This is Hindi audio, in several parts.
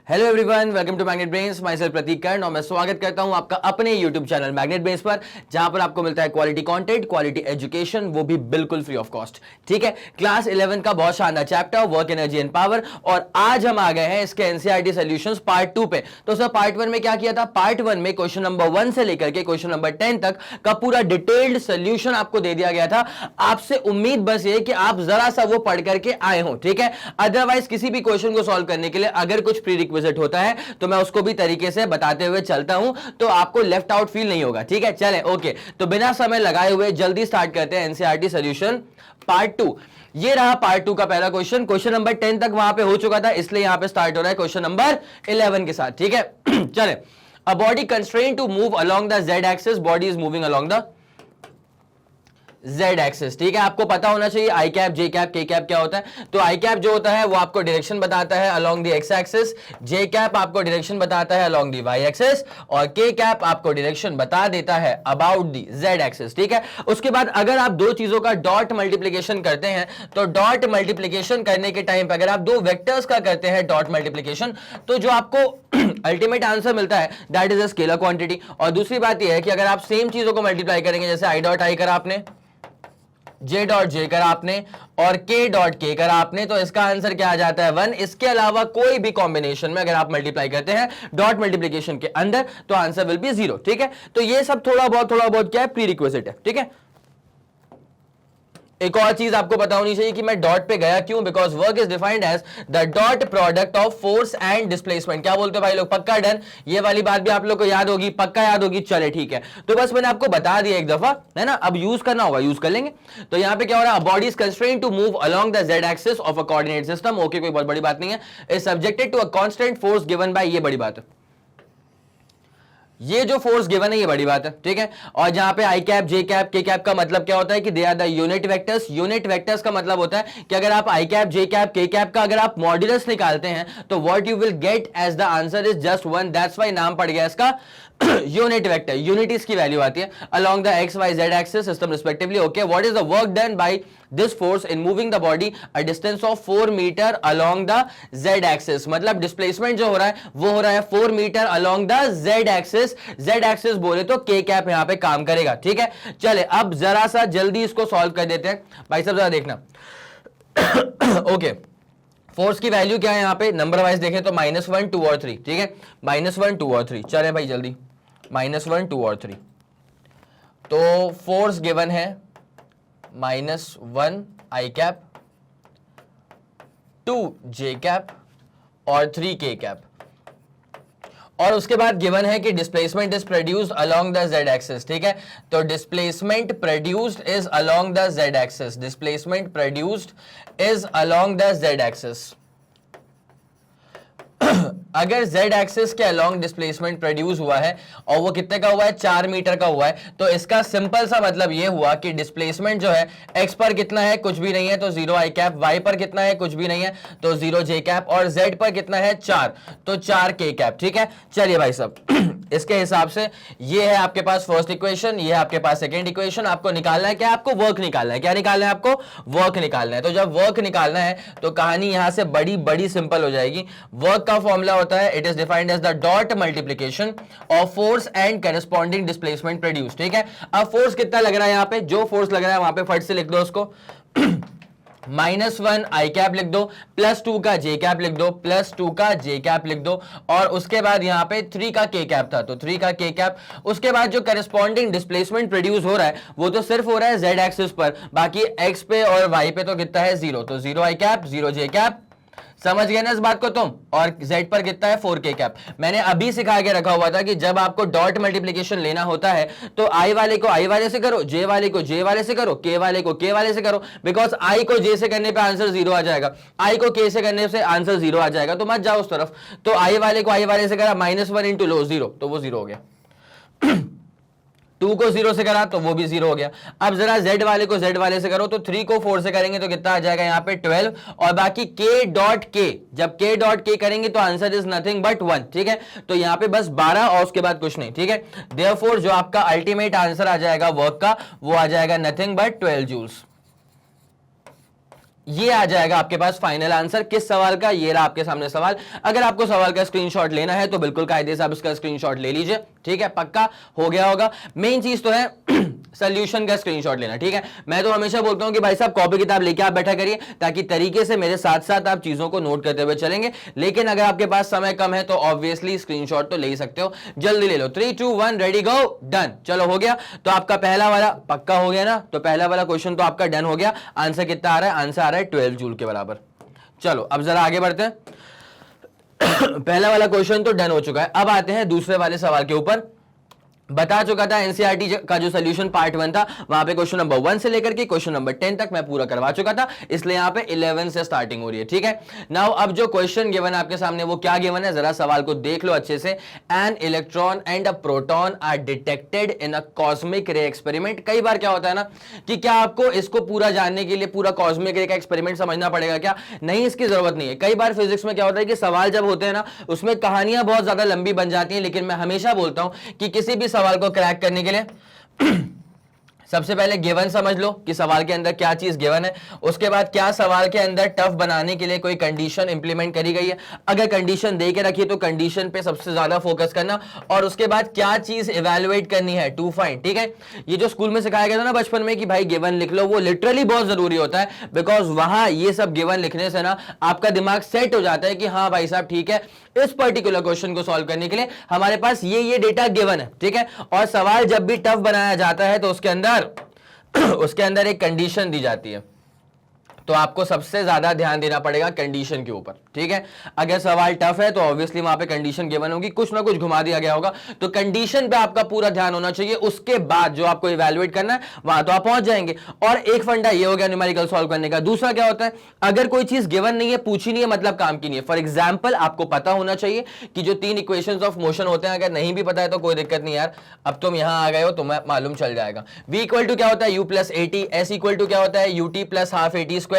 Hello everyone, welcome to magnet brains. Myself Pratik Karn और मैं स्वागत करता हूं आपका अपने यूट्यूब चैनल मैग्नेट ब्रेन्स पर, जहां पर आपको मिलता है क्वालिटी कंटेंट, क्वालिटी एजुकेशन, वो भी बिल्कुल फ्री ऑफ कॉस्ट। ठीक है, क्लास 11 का बहुत शानदार chapter work energy and power, और आज हम आ गए हैं इसके एनसीईआरटी सॉल्यूशंस पार्ट 2 पे। तो सर पार्ट 1 में क्या किया था? पार्ट 1 में क्वेश्चन नंबर 1 से लेकर के क्वेश्चन नंबर 10 तक का पूरा डिटेल्ड सोल्यूशन आपको दे दिया गया था। आपसे उम्मीद बस ये कि आप जरा सा वो पढ़ करके आए हो। ठीक है, अदरवाइज किसी भी क्वेश्चन को सॉल्व करने के लिए अगर कुछ प्री रिक्विजिट होता है तो मैं उसको भी तरीके से बताते हुए चलता हूं, तो आपको लेफ्ट आउट फील नहीं होगा। ठीक है, चलें ओके। तो बिना समय लगाए हुए जल्दी स्टार्ट करते हैं एनसीईआरटी सॉल्यूशन पार्ट 2। ये रहा पार्ट 2 का पहला क्वेश्चन। क्वेश्चन नंबर 10 तक वहां पे हो चुका था, इसलिए यहां पे स्टार्ट हो रहा है क्वेश्चन नंबर 11 के साथ। ठीक है चलें। A body constrained to move along the Z axis, body is moving along the Z axis. ठीक है, आपको पता होना चाहिए आई कैप, जे कैप, के कैप क्या होता है। तो आई कैप जो होता है वो आपको डायरेक्शन बताता है along the x axis, J cap आपको डायरेक्शन बताता है अलोंग द वाई एक्सिस, और के कैप आपको डायरेक्शन बता देता है अबाउट द जेड एक्सिस। ठीक है, उसके बाद अगर आप दो चीजों का डॉट मल्टीप्लीकेशन करते हैं, तो डॉट मल्टीप्लीकेशन करने के टाइम पर अगर आप दो वेक्टर्स का करते हैं डॉट मल्टीप्लीकेशन, तो जो आपको अल्टीमेट आंसर मिलता है that is a scalar quantity. और दूसरी बात यह है कि अगर आप सेम चीजों को मल्टीप्लाई करेंगे, जैसे आई डॉट आई करा आपने, जे डॉट जे करा आपने, और के डॉट के करा आपने, तो इसका आंसर क्या आ जाता है 1। इसके अलावा कोई भी कॉम्बिनेशन में अगर आप मल्टीप्लाई करते हैं डॉट मल्टीप्लिकेशन के अंदर, तो आंसर विल बी 0। ठीक है, तो ये सब थोड़ा बहुत क्या है, प्री रिक्विजिट है। ठीक है, एक और चीज आपको पता होनी चाहिए कि मैं डॉट पे गया क्यों, because work is defined as the dot product of force and displacement. क्या बोलते हो भाई लोग? पक्का डन? ये वाली बात भी आप लोग को याद होगी, पक्का याद होगी। चले ठीक है, तो बस मैंने आपको बता दिया एक दफा, है ना। अब यूज करना होगा, यूज कर लेंगे। तो यहां पे क्या हो रहा है? Body is constrained to move along the Z axis of a coordinate system. Okay, कोई बहुत बड़ी बात नहीं है। Is subjected to a constant force given by, ये बड़ी बात है, ये जो फोर्स गिवन है ये बड़ी बात है। ठीक है, और जहां पे आई कैप, जे कैप, के कैप का मतलब क्या होता है कि they are the unit vectors. Unit vectors का मतलब होता है कि अगर आप आई कैप, जे कैप, के कैप का अगर आप मॉड्यूलस निकालते हैं, तो what you will get as the answer is just 1। That's why नाम पड़ गया इसका यूनिट वेक्टर। यूनिट इसकी वैल्यू आती है along the x Y Z axis system respectively. Okay, what is the work done bye this force in moving the body a distance of 4 metre along the z axis। मतलब डिस्प्लेसमेंट जो हो रहा है वो हो रहा है 4 metre along the z axis। z axis बोले तो k कैप यहां पे काम करेगा। ठीक है, चले अब जरा सा जल्दी इसको सॉल्व कर देते हैं। भाई साहब जरा देखना ओके, फोर्स की वैल्यू क्या है यहां पे? नंबर वाइज देखें तो -1, 2 और 3। ठीक है, -1, 2 और 3। चले भाई जल्दी, -1, 2 और 3। तो फोर्स गिवन है -1 आई कैप, 2 जे कैप और 3 के कैप, और उसके बाद गिवन है कि displacement is produced along the Z axis. ठीक है, तो displacement produced is along the Z axis. Displacement produced is along the Z axis. अगर z एक्सिस के अलोंग डिस्प्लेसमेंट प्रोड्यूस हुआ है और वो कितने का हुआ है? 4 मीटर का हुआ है, तो इसका सिंपल सा मतलब ये हुआ कि डिस्प्लेसमेंट जो है x पर कितना है? कुछ भी नहीं है, तो 0 आई कैप। y पर कितना है? कुछ भी नहीं है, तो 0 जे कैप। और z पर कितना है? 4, तो 4 के कैप। ठीक है, चलिए भाई साहब इसके हिसाब से ये है आपके पास फर्स्ट इक्वेशन, ये है आपके पास सेकेंड इक्वेशन। आपको निकालना है क्या? आपको वर्क निकालना है। क्या निकालना है आपको? वर्क निकालना है। तो जब वर्क निकालना है तो कहानी यहां से बड़ी बड़ी सिंपल हो जाएगी। वर्क का फॉर्मूला होता है, it is defined as the dot multiplication of force and corresponding displacement produce. ठीक है, अब फोर्स कितना लग रहा है? यहां पे जो फोर्स लग रहा है वहां पे फट से लिख दो उसको -1 आई कैप लिख दो, +2 का जे कैप लिख दो, +2 का जे कैप लिख दो, और उसके बाद यहां पे 3 का के कैप था, तो 3 का के कैप। उसके बाद जो करस्पॉन्डिंग डिस्प्लेसमेंट प्रोड्यूस हो रहा है वो तो सिर्फ हो रहा है जेड एक्सिस पर, बाकी एक्स पे और वाई पे तो कितना है? 0, तो 0 आई कैप, 0 जे कैप। समझ गए ना इस बात को तुम? और z पर कितना है? 4 के कैप। मैंने अभी सिखा के रखा हुआ था कि जब आपको डॉट मल्टीप्लिकेशन लेना होता है तो i वाले को i वाले से करो, j वाले को j वाले से करो, k वाले को k वाले से करो, बिकॉज i को j से करने पे आंसर 0 आ जाएगा, i को k से करने से आंसर 0 आ जाएगा, तो मत जाओ उस तरफ। तो i वाले को i वाले से करा, -1 इंटू लो 0, तो वो 0 हो गया 2 को 0 से करा तो वो भी 0 हो गया। अब जरा z वाले को z वाले से करो, तो 3 को 4 से करेंगे तो कितना आ जाएगा यहाँ पे? 12, और बाकी k डॉट k, जब k डॉट k करेंगे तो आंसर इज नथिंग बट 1। ठीक है, तो यहाँ पे बस 12 और उसके बाद कुछ नहीं। ठीक है, देयरफॉर जो आपका अल्टीमेट आंसर आ जाएगा वर्क का वो आ जाएगा नथिंग बट 12 जूल्स। ये आ जाएगा आपके पास फाइनल आंसर किस सवाल का। ये रहा आपके सामने सवाल। अगर आपको सवाल का स्क्रीनशॉट लेना है तो बिल्कुल कायदे से आप इसका स्क्रीनशॉट ले लीजिए, ठीक है, पक्का हो गया होगा। मेन चीज तो है सोल्यूशन का स्क्रीनशॉट लेना, ठीक है। मैं तो हमेशा बोलता हूं कि भाई साहब कॉपी किताब लेके आप बैठा करिए, ताकि तरीके से मेरे साथ साथ आप चीजों को नोट करते हुए चलेंगे। लेकिन अगर आपके पास समय कम है तो ऑब्वियसली स्क्रीनशॉट तो ले ही सकते हो। जल्दी ले लो, 3 2 1 रेडी गो डन। चलो हो गया। तो आपका पहला वाला पक्का हो गया ना, तो पहला वाला क्वेश्चन तो आपका डन हो गया। आंसर कितना आ रहा है? आंसर आ रहा है 12 जूल के बराबर। चलो अब जरा आगे बढ़ते हैं। पहला वाला क्वेश्चन तो डन हो चुका है। अब आते हैं दूसरे वाले सवाल के ऊपर। बता चुका था एनसीईआरटी का जो सोल्यूशन पार्ट 1 था, वहां पे क्वेश्चन नंबर 1 से लेकर के क्वेश्चन नंबर 10 तक मैं पूरा करवा चुका था, इसलिए यहां पे 11 से स्टार्टिंग हो रही है, ठीक है। नाउ अब जो क्वेश्चन गिवन है आपके सामने वो क्या गिवन है, जरा सवाल को देख लो अच्छे से। An electron and a proton are detected in a cosmic ray experiment. कई बार क्या होता है ना कि क्या आपको इसको पूरा जानने के लिए पूरा कॉस्मिक रे का एक्सपेरिमेंट समझना पड़ेगा क्या? नहीं, इसकी जरूरत नहीं है। कई बार फिजिक्स में क्या होता है कि सवाल जब होते हैं ना, उसमें कहानियां बहुत ज्यादा लंबी बन जाती हैं। लेकिन मैं हमेशा बोलता हूं कि किसी भी सवाल को क्रैक करने के लिए सबसे पहले गिवन समझ लो कि सवाल के अंदर क्या चीज गिवन है। उसके बाद क्या सवाल के अंदर टफ बनाने के लिए कोई कंडीशन इंप्लीमेंट करी गई है। अगर कंडीशन दे के रखी तो कंडीशन पे सबसे ज्यादा फोकस करना। और उसके बाद क्या चीज इवैल्यूएट करनी है टू फाइंड, ठीक है। ये जो स्कूल में सिखाया गया था ना बचपन में कि भाई गिवन लिख लो, वो लिटरली बहुत जरूरी होता है। बिकॉज वहां ये सब गिवन लिखने से ना आपका दिमाग सेट हो जाता है कि हाँ भाई साहब ठीक है, इस पर्टिकुलर क्वेश्चन को सॉल्व करने के लिए हमारे पास ये डेटा गिवन है, ठीक है। और सवाल जब भी टफ बनाया जाता है तो उसके अंदर एक कंडीशन दी जाती है। तो आपको सबसे ज्यादा ध्यान देना पड़ेगा कंडीशन के ऊपर, ठीक है। अगर सवाल टफ है तो ऑब्वियसली वहां पे कंडीशन गिवन होगी, कुछ ना कुछ घुमा दिया गया होगा, तो कंडीशन पे आपका पूरा ध्यान होना चाहिए। उसके बाद जो आपको इवैल्यूएट करना है वहां तो आप पहुंच जाएंगे। और एक फंडा ये हो गया न्यूमेरिकल सॉल्व करने का। दूसरा क्या होता है, अगर कोई चीज गिवन नहीं है, पूछी नहीं है, मतलब काम की नहीं है। फॉर एग्जाम्पल आपको पता होना चाहिए कि जो 3 इक्वेशंस ऑफ मोशन होते हैं, अगर नहीं भी पता है तो कोई दिक्कत नहीं यार, अब तुम यहां आ गए हो, तुम्हें मालूम चल जाएगा। v इक्वल टू क्या होता है, u plus a t. s equal to क्या होता है, ut plus half a t square.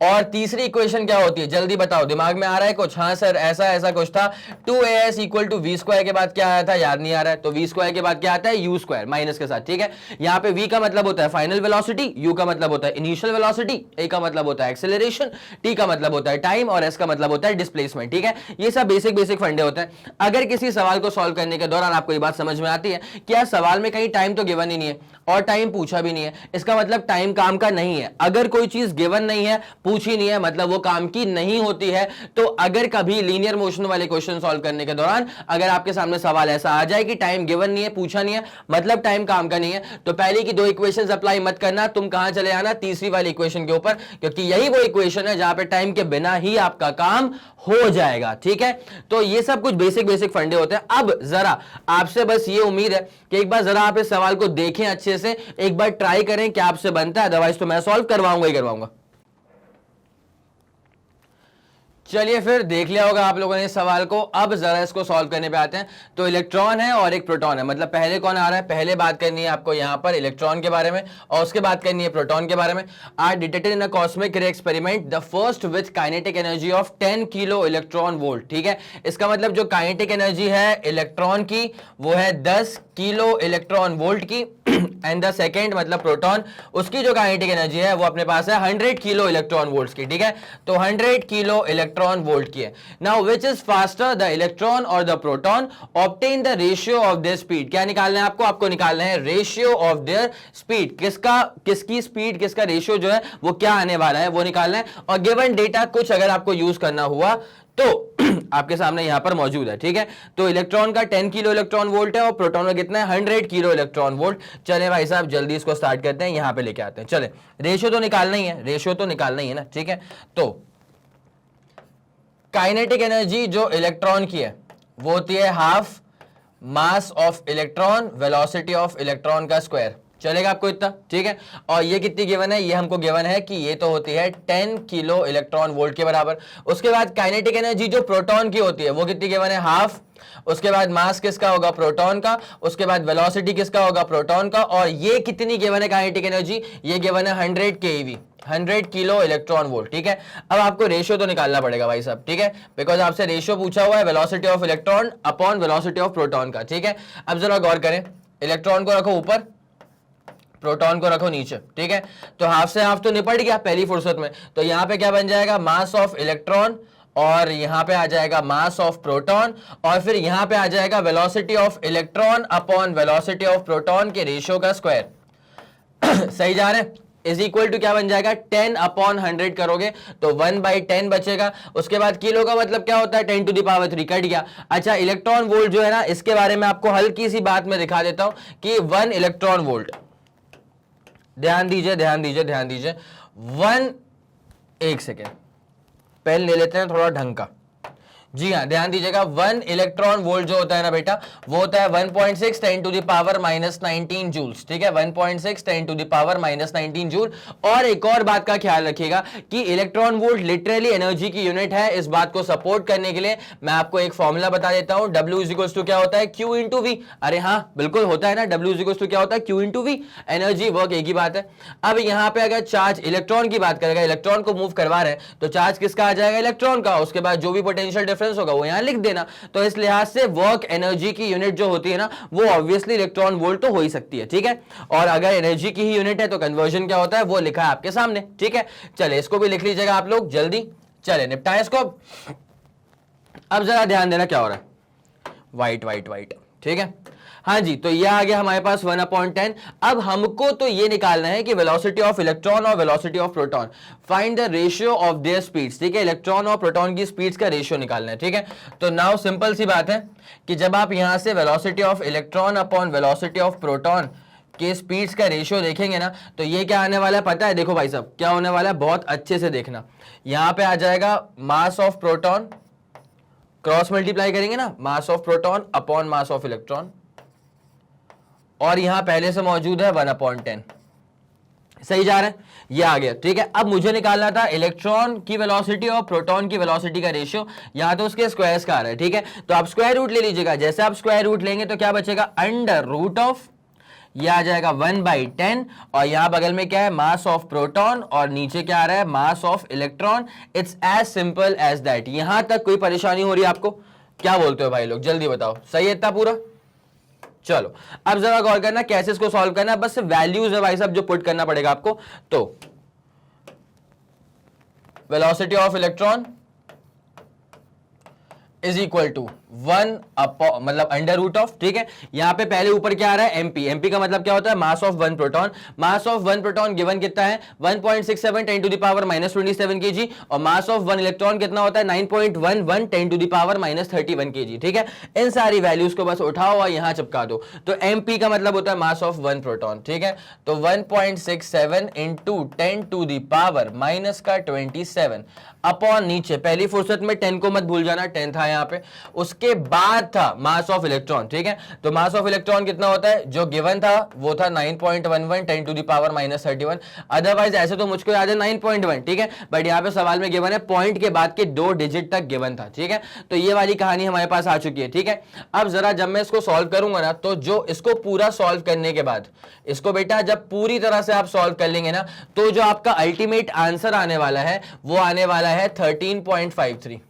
और तीसरी इक्वेशन क्या होती है, जल्दी बताओ, दिमाग में आ रहा है कुछ? हाँ सर ऐसा कुछ था। 2as equal to we square के बाद क्या आया था, याद नहीं आ रहा है। तो वी स्क्वायर के बाद क्या आता है, यू स्क्वायर माइनस के साथ, ठीक है। यहाँ पे v का मतलब होता है फाइनल वेलोसिटी, u का मतलब होता है इनिशियल वेलोसिटी, a का मतलब होता है एक्सेलरेशन, t का मतलब होता है टाइम और s का मतलब होता है डिस्प्लेसमेंट, ठीक है। ये सब बेसिक फंडे होते हैं। अगर किसी सवाल को सॉल्व करने के दौरान आपको ये बात समझ में आती है कि यार सवाल में कहीं टाइम तो गिवन ही नहीं है और टाइम पूछा भी नहीं है, इसका मतलब टाइम काम का नहीं है। अगर कोई चीज गिवन नहीं है, पूछी नहीं है, मतलब वो काम की नहीं होती है। तो अगर कभी लीनियर मोशन वाले क्वेश्चन सॉल्व करने के दौरान अगर आपके सामने सवाल ऐसा आ जाए कि टाइम गिवन नहीं है, पूछा नहीं है, मतलब टाइम काम का नहीं है, तो पहले की 2 इक्वेशंस अप्लाई मत करना, तुम कहां चले आना, तीसरी वाली इक्वेशन के ऊपर, क्योंकि यही वो इक्वेशन है जहां पे टाइम के बिना ही आपका काम हो जाएगा, ठीक है। तो ये सब कुछ बेसिक फंडे होते हैं। अब जरा आपसे बस ये उम्मीद है कि एक बार जरा आप इस सवाल को देखें अच्छे से, एक बार ट्राई करें क्या आपसे बनता है, अदरवाइज तो मैं सॉल्व करवाऊंगा ही करवाऊंगा। चलिए फिर देख लिया होगा आप लोगों ने इस सवाल को। अब जरा इसको सॉल्व करने पे आते हैं। तो इलेक्ट्रॉन है और एक प्रोटॉन है, मतलब पहले कौन आ रहा है, पहले बात करनी है आपको यहां पर इलेक्ट्रॉन के बारे में और उसके बात करनी है प्रोटॉन के बारे में। Are detected in a cosmic ray experiment the first with kinetic energy of 10 kilo electron volt, ठीक है। इसका मतलब जो काइनेटिक एनर्जी है इलेक्ट्रॉन की वो है 10 किलो इलेक्ट्रॉन वोल्ट की। एंड द सेकेंड मतलब प्रोटॉन, उसकी जो काइनेटिक एनर्जी है वो अपने पास है 100 किलो इलेक्ट्रॉन वोल्ट्स की, ठीक है। तो 100 किलो इलेक्ट्रॉन वोल्ट की है। Now which is faster, the electron और the proton? Obtain the ratio of their speed. क्या निकालना है आपको निकालना है रेशियो ऑफ देयर स्पीड। किसकी स्पीड, किसका रेशियो जो है वो क्या आने वाला है वो निकालना है। और गिवन डेटा कुछ अगर आपको यूज करना हुआ तो आपके सामने यहां पर मौजूद है, ठीक है। तो इलेक्ट्रॉन का 10 किलो इलेक्ट्रॉन वोल्ट है और प्रोटॉन का कितना है, 100 किलो इलेक्ट्रॉन वोल्ट। चले भाई साहब जल्दी इसको स्टार्ट करते हैं, यहां पे लेके आते हैं। चले रेशियो तो निकालना ही है, ना, ठीक है। तो काइनेटिक एनर्जी जो इलेक्ट्रॉन की है वो होती है half mass of electron velocity of electron का स्क्वायर। चलेगा आपको इतना, ठीक है। और ये कितनी गिवन है, ये हमको गिवन है कि ये तो होती है 10 किलो इलेक्ट्रॉन वोल्ट के बराबर। उसके बाद काइनेटिक एनर्जी जो प्रोटॉन की होती है वो कितनी गिवन है, हाफ। उसके बाद मास किसका होगा, प्रोटॉन का। उसके बाद वेलोसिटी किसका होगा, प्रोटॉन का। और ये कितनी गिवन है काइनेटिक एनर्जी, ये गिवन है 100 केवी, 100 किलो इलेक्ट्रॉन वोल्ट, ठीक है। अब आपको रेशियो तो निकालना पड़ेगा भाई साहब, ठीक है, बिकॉज आपसे रेशियो पूछा हुआ है velocity of electron upon velocity of proton का, ठीक है। अब जरा गौर करें, इलेक्ट्रॉन को रखो ऊपर, प्रोटॉन को रखो नीचे, ठीक है। तो हाफ से हाफ तो निपट गया पहली फुर्सत में। तो यहां पे क्या बन जाएगा, मास ऑफ इलेक्ट्रॉन, और यहां पे आ जाएगा मास ऑफ प्रोटॉन, और फिर यहां पे आ जाएगा velocity of electron upon velocity of proton के रेशियो का स्क्वायर। सही जा रहे हैं। इज इक्वल टू क्या बन जाएगा, 10/100 करोगे तो 1/10 बचेगा। उसके बाद किलो का मतलब क्या होता है, 10⁻³ कट गया। अच्छा, इलेक्ट्रॉन वोल्ट जो है ना, इसके बारे में आपको हल्की सी बात में दिखा देता हूं कि 1 इलेक्ट्रॉन वोल्ट, ध्यान दीजिए ध्यान दीजिए ध्यान दीजिए, 1 सेकेंड पेन ले लेते हैं थोड़ा ढंग का। जी हाँ, ध्यान दीजिएगा, 1 इलेक्ट्रॉन वोल्ट जो होता है ना बेटा, वो होता है 1.6 10⁻⁻19 जूल्स, ठीक है, 1.6 10⁻⁻19 जूल। और एक और बात का ख्याल रखिएगा कि इलेक्ट्रॉन वोल्ट लिटरली एनर्जी की यूनिट है। इस बात को सपोर्ट करने के लिए मैं आपको एक फॉर्मूला बता देता हूं, W इक्वल्स टू क्या होता है, Q इंटू V। अरे हाँ बिल्कुल होता है ना, W इक्वल्स टू क्या होता है, Q into V। Energy work एक ही बात है। अब यहां पे अगर चार्ज इलेक्ट्रॉन की बात करेगा, इलेक्ट्रॉन को मूव करवा रहे हैं, तो चार्ज किसका आ जाएगा, इलेक्ट्रॉन का। उसके बाद जो भी पोटेंशियल डिफरेंस होगा वो यहां लिख देना। तो इस लिहाज से वर्क एनर्जी की यूनिट जो होती है ना, वो ऑब्वियसली इलेक्ट्रॉन वोल्ट तो हो ही सकती है, ठीक है। और अगर एनर्जी की ही यूनिट है तो कन्वर्जन क्या होता है, वो लिखा है आपके सामने, ठीक है। चले इसको भी लिख लीजिएगा आप लोग जल्दी। चले निपटाएं इसको। अब जरा ध्यान देना क्या हो रहा है, वाइट वाइट वाइट, ठीक है। हाँ जी, तो ये आ गया हमारे पास 1/10। अब हमको तो ये निकालना है कि वेलोसिटी ऑफ इलेक्ट्रॉन और velocity of proton, find the ratio of there speeds, ठीक है। इलेक्ट्रॉन और प्रोटॉन की स्पीड्स का रेशियो निकालना है, ठीक है। तो नाउ सिंपल सी बात है कि जब आप यहां से velocity of electron upon velocity of proton के स्पीड्स का रेशियो देखेंगे ना, तो ये क्या आने वाला है पता है, देखो भाई साहब क्या होने वाला है, बहुत अच्छे से देखना। यहां पे आ जाएगा mass of proton, cross multiply करेंगे ना, mass of proton upon mass of electron, और यहां पहले से मौजूद है 1/10। सही जा रहा है, ये आ गया, ठीक है। अब मुझे निकालना था इलेक्ट्रॉन की वेलोसिटी और प्रोटॉन की वेलोसिटी का रेशियो, यहां तो उसके स्क्वायर्स का आ रहा है, ठीक है। तो आप स्क्वायर रूट ले लीजिएगा। जैसे आप स्क्वायर रूट लेंगे तो क्या बचेगा, अंडर रूट ऑफ, ये आ जाएगा 1/10, और यहां बगल में क्या है, मास ऑफ प्रोटॉन, और नीचे क्या आ रहा है, mass of electron. It's as simple as that. यहां तक कोई परेशानी हो रही है आपको, क्या बोलते हो भाई लोग, जल्दी बताओ, सही है इतना पूरा। चलो अब जरा गौर करना कैसे इसको सॉल्व करना है, बस वैल्यूज है भाई साहब जो पुट करना पड़ेगा आपको। तो velocity of electron is equal to 1 मतलब अंडर रूट ऑफ, ठीक है। यहां पे पहले ऊपर क्या आ रहा है, एमपी। एमपी का मतलब क्या होता है, mass of 1 proton. Mass of 1 proton given कितना है, 1.67 10⁻⁻27 kg, और मास ऑफ 1 इलेक्ट्रॉन कितना होता है, 9.11 10⁻⁻31 kg, ठीक है। इन सारी वैल्यूज को बस उठाओ और यहां चिपका दो। तो एमपी का मतलब होता है मास ऑफ 1 प्रोटॉन, ठीक है। तो 1.67 इंटू 10⁻⁻27 अपॉन नीचे पहली फुर्सत में 10 को मत भूल जाना, 10 था यहां पे, उसके बाद था मास ऑफ इलेक्ट्रॉन, ठीक है। तो मास ऑफ इलेक्ट्रॉन कितना होता है, जो गिवन था वो था 9.11 10⁻⁻31। अदरवाइज ऐसे तो मुझको याद है 9.1, ठीक है, बट यहां पे सवाल में गिवन है पॉइंट के बाद के 2 डिजिट तक गिवन था, ठीक है। तो ये वाली कहानी हमारे पास आ चुकी है, ठीक है। अब जरा जब मैं इसको सॉल्व करूंगा ना, तो जो इसको पूरा सॉल्व करने के बाद, इसको बेटा जब पूरी तरह से आप सॉल्व कर लेंगे ना, तो जो आपका अल्टीमेट आंसर आने वाला है वो आने वाला है 13.53।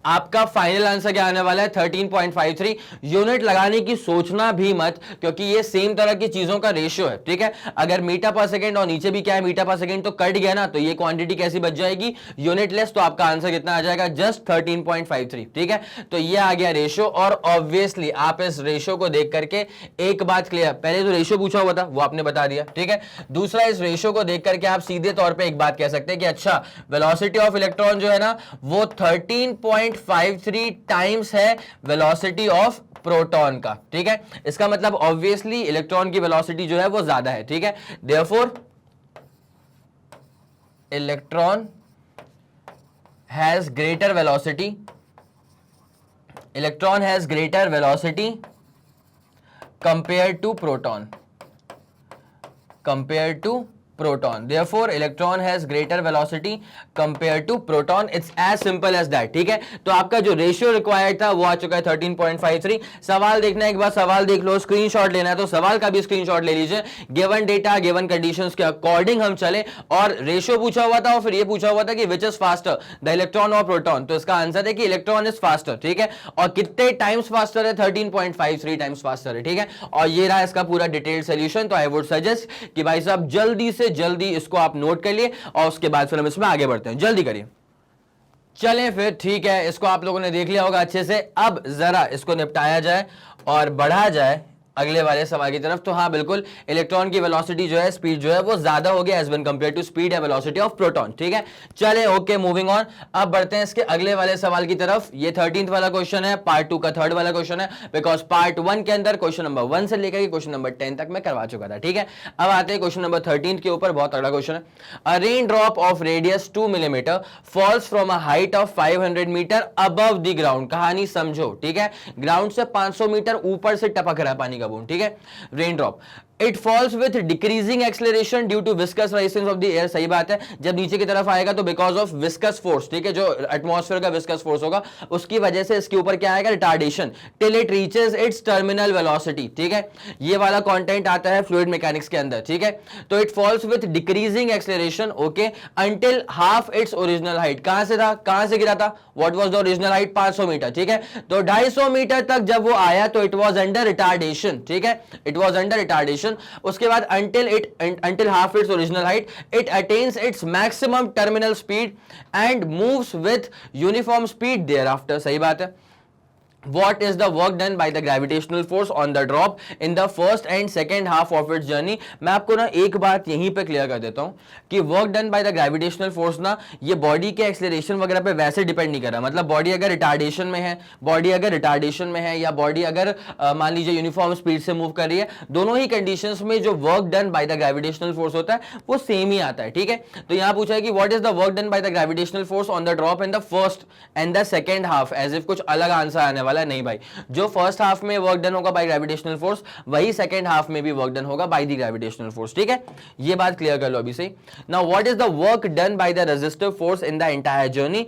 आपका फाइनल आंसर क्या आने वाला है, 13.53। यूनिट लगाने की सोचना भी मत, क्योंकि ये सेम तरह की चीजों का रेशियो है, ठीक है। अगर मीटर पर सेकंड और नीचे भी क्या है, मीटर पर सेकंड, तो कट गया ना, तो ये क्वांटिटी कैसी बच जाएगी, यूनिटलेस। तो आपका आंसर कितना आ जाएगा, जस्ट 13.53, ठीक है। तो ये आ गया रेशियो, और ऑब्वियसली आप इस रेशियो को देख करके एक बात क्लियर, पहले तो रेशियो पूछा हुआ था वो आपने बता दिया, ठीक है। दूसरा, इस रेशियो को देख करके आप सीधे तौर पर एक बात कह सकते हैं कि अच्छा वेलोसिटी ऑफ इलेक्ट्रॉन जो है ना, वो 13.53 टाइम्स है वेलोसिटी ऑफ प्रोटॉन का, ठीक है। इसका मतलब ऑब्वियसली इलेक्ट्रॉन की वेलोसिटी जो है वो ज्यादा है, ठीक है। Therefore electron has greater velocity, electron has greater velocity compare to proton, compare to proton, therefore electron has greater velocity compare to proton, it's as simple as that. ठीक है, तो आपका जो रेशियो रिक्वायर्ड था वो आ चुका है 13.53। सवाल देखना है, एक बार सवाल देख लो, स्क्रीनशॉट लेना है तो सवाल का भी स्क्रीनशॉट ले लीजिए। गिवन डेटा गिवन कंडीशंस के अकॉर्डिंग हम चले, और रेशियो पूछा हुआ था और फिर ये पूछा हुआ था कि विच इज फास्टर, द इलेक्ट्रॉन और प्रोटॉन, तो इसका आंसर है कि इलेक्ट्रॉन इज फास्टर। ठीक है, और कितने टाइम्स फास्टर है, 13.53 टाइम्स फास्टर है। ठीक है, और ये रहा इसका पूरा डिटेल्ड सॉल्यूशन। तो आई वुड सजेस्ट कि भाई साहब जल्दी से जल्दी इसको आप नोट कर लिए और उसके बाद फिर हम इसमें आगे बढ़ते हैं, जल्दी करिए। चलें फिर, ठीक है, इसको आप लोगों ने देख लिया होगा अच्छे से। अब जरा इसको निपटाया जाए और बढ़ा जाए अगले वाले सवाल की तरफ। तो हाँ बिल्कुल, इलेक्ट्रॉन की वेलोसिटी जो है, स्पीड जो है वो ज्यादा हो गया as one compare to speed या वेलोसिटी ऑफ प्रोटॉन। ठीक है, चले ओके, मूविंग ऑन। अब बढ़ते हैं इसके अगले वाले सवाल की तरफ। ये 13th वाला क्वेश्चन है, पार्ट 2 का 3rd वाला क्वेश्चन है, बिकॉज पार्ट 1 के अंदर क्वेश्चन नंबर 1 से लेकर क्वेश्चन नंबर 10 तक मैं करवा चुका था। ठीक है, अब आते हैं क्वेश्चन नंबर 13 के ऊपर, बहुत तगड़ा क्वेश्चन है। A rain drop of radius 2 millimetre falls from a height of 500 metre above the ground. कहानी समझो, ठीक है, ग्राउंड से 500 मीटर ऊपर से टपक रहा है पानी का बूंद। ठीक है, raindrop, it falls with decreasing acceleration due to viscous resistance of the air. सही बात है, जब नीचे की तरफ आएगा तो बिकॉज ऑफ विस्कस फोर्स, ठीक है, जो एटमॉस्फेयर का विस्कस फोर्स होगा उसकी वजह से इसके ऊपर क्या आएगा, retardation, till it reaches it's terminal velocity. ठीक है, ये वाला कंटेंट आता है फ्लूइड मैकेनिक्स के अंदर। ठीक है, तो it falls with decreasing acceleration, okay, until half its original height. कहां से था, कहां से गिरा था, what was the original height, 500 metre. ठीक है, तो 250 मीटर तक जब वो आया तो इट वाज अंडर रिटार्डेशन। ठीक है, इट वाज अंडर रिटार्डेशन। उसके बाद until half its original height it attains its maximum terminal speed and moves with uniform speed thereafter। सही बात है। What is the work done by the gravitational force on the drop in the first and second half of its journey। मैं आपको ना एक बात यहीं पे क्लियर कर देता हूं कि work done by the gravitational force ना, ये बॉडी के एक्सेलरेशन वगैरह पे वैसे डिपेंड नहीं कर रहा। मतलब बॉडी अगर रिटार्डेशन में है, या बॉडी अगर मान लीजिए यूनिफॉर्म स्पीड से मूव कर रही है, दोनों ही कंडीशंस में जो work done by the gravitational force होता है वो सेम ही आता है। ठीक है, तो यहां पूछा है कि what is the work done by the gravitational force on the drop in the first and the second half, as if कुछ अलग आंसर आने वाला नहीं भाई। जो फर्स्ट हाफ में वर्क डन होगा बाय ग्रेविटेशनल फोर्स, वही सेकंड हाफ में भी वर्क डन होगा बाय द ग्रेविटेशनल फोर्स। ठीक है, ये बात क्लियर कर लो अभी से। Now what is the work done by the resistive force in the entire journey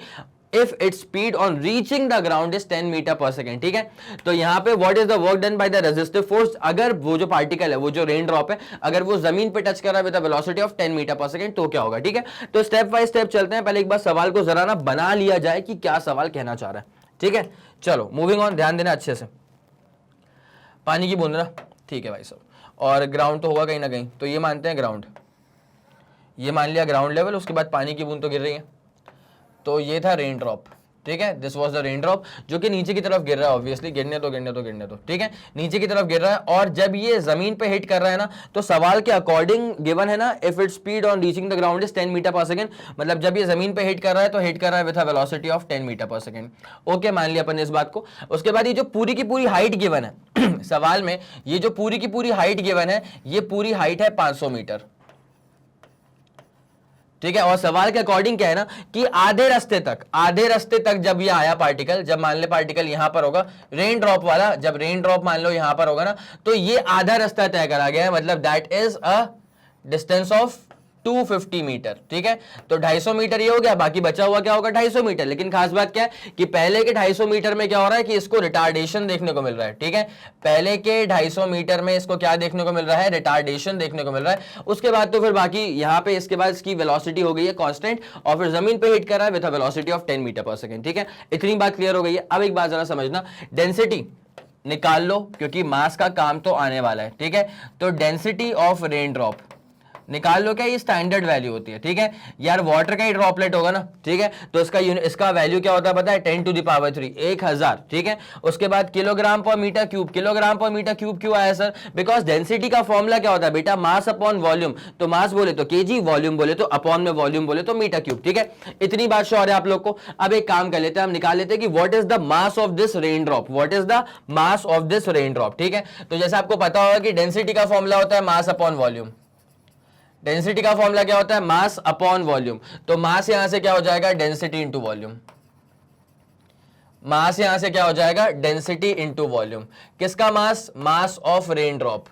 if its speed on reaching the ground is 10 metre per second. ठीक है, तो यहां पे what is the work done by the resistive force, अगर वो जो पार्टिकल है, वो जो रेन ड्रॉप है, अगर वो जमीन पे टच कर रहा है with velocity of 10 metre per second तो क्या होगा। ठीक है, तो स्टेप बाय स्टेप चलते हैं। पहले एक बार सवाल को जरा ना बना लिया जाए कि क्या सवाल कहना चाह रहा है। ठीक है, चलो मूविंग ऑन, ध्यान देना अच्छे से। पानी की बूंद ना, ठीक है भाई साहब, और ग्राउंड तो होगा कहीं ना कहीं, तो ये मानते हैं ग्राउंड, ये मान लिया ग्राउंड लेवल, उसके बाद पानी की बूंद तो गिर रही है, तो ये था रेन ड्रॉप। ठीक है, this was the rain drop जो कि नीचे की तरफ गिर रहा है, ऑब्वियसली गिरने दो। ठीक है, नीचे की तरफ गिर रहा है, और जब ये जमीन पे हिट कर रहा है ना, तो सवाल के अकॉर्डिंग गिवन है ना, if it speed on reaching the ground is 10 metre per second, मतलब जब ये जमीन पे हिट कर रहा है तो हिट कर रहा है with a velocity of 10 metre per second. Okay, मान लिया अपन ने इस बात को। उसके बाद ये जो पूरी की पूरी हाइट गिवन है सवाल में, ये जो पूरी की पूरी हाइट गिवन है, ये पूरी हाइट है 500 मीटर। ठीक है, और सवाल के अकॉर्डिंग क्या है ना कि आधे रास्ते तक जब ये आया पार्टिकल, जब मान ले पार्टिकल यहां पर होगा, रेन ड्रॉप वाला, जब रेन ड्रॉप मान लो यहां पर होगा ना, तो ये आधा रास्ता तय करा गया है, मतलब that is a distance of 250 metre. ठीक है, तो 250 मीटर ये हो गया, बाकी बचा हुआ क्या होगा, 250 मीटर। लेकिन खास बात क्या है कि पहले के 250 मीटर में क्या हो रहा है कि इसको रिटार्डेशन देखने को मिल रहा है। ठीक है, पहले के 250 मीटर में इसको क्या देखने को मिल रहा है, रिटार्डेशन देखने को मिल रहा है। उसके बाद तो फिर बाकी यहाँ पे इसके बाद इसकी वेलोसिटी हो गई है कांस्टेंट, और फिर जमीन पे हिट कर रहा है with a velocity of 10 metre per second. ठीक है, इतनी बात क्लियर हो गई है। अब एक बात जरा समझना, डेंसिटी निकाल लो क्योंकि मास का काम तो आने वाला है। ठीक है, तो डेंसिटी ऑफ रेन ड्रॉप निकाल लो, क्या ये स्टैंडर्ड वैल्यू होती है। ठीक है यार, वाटर का ही ड्रॉपलेट होगा ना, ठीक है, तो इसका वैल्यू क्या होता है पता है, 10 टू द पावर 3, 1000। ठीक है, उसके बाद किलोग्राम पर मीटर क्यूब, किलोग्राम पर मीटर क्यूब क्यों आया सर, बिकॉज डेंसिटी का फॉर्मूला क्या होता है बेटा, मास अपॉन वॉल्यूम, तो मास बोले तो केजी, वॉल्यूम बोले तो अपॉन में वॉल्यूम बोले तो मीटर क्यूब। ठीक है, इतनी बात श्योर है आप लोग को। अब एक काम कर लेते हैं, हम निकाल लेते हैं कि what is the mass of this rain drop, what is the mass of this rain drop. ठीक है, तो जैसे आपको पता होगा कि डेंसिटी का फॉर्मूला होता है मास अपॉन वॉल्यूम, डेंसिटी का फॉर्मूला क्या होता है, मास अपॉन वॉल्यूम, तो मास यहां से क्या हो जाएगा, डेंसिटी इंटू वॉल्यूम, मास यहां से क्या हो जाएगा, डेंसिटी इंटू वॉल्यूम। किसका मास, मास ऑफ रेन ड्रॉप,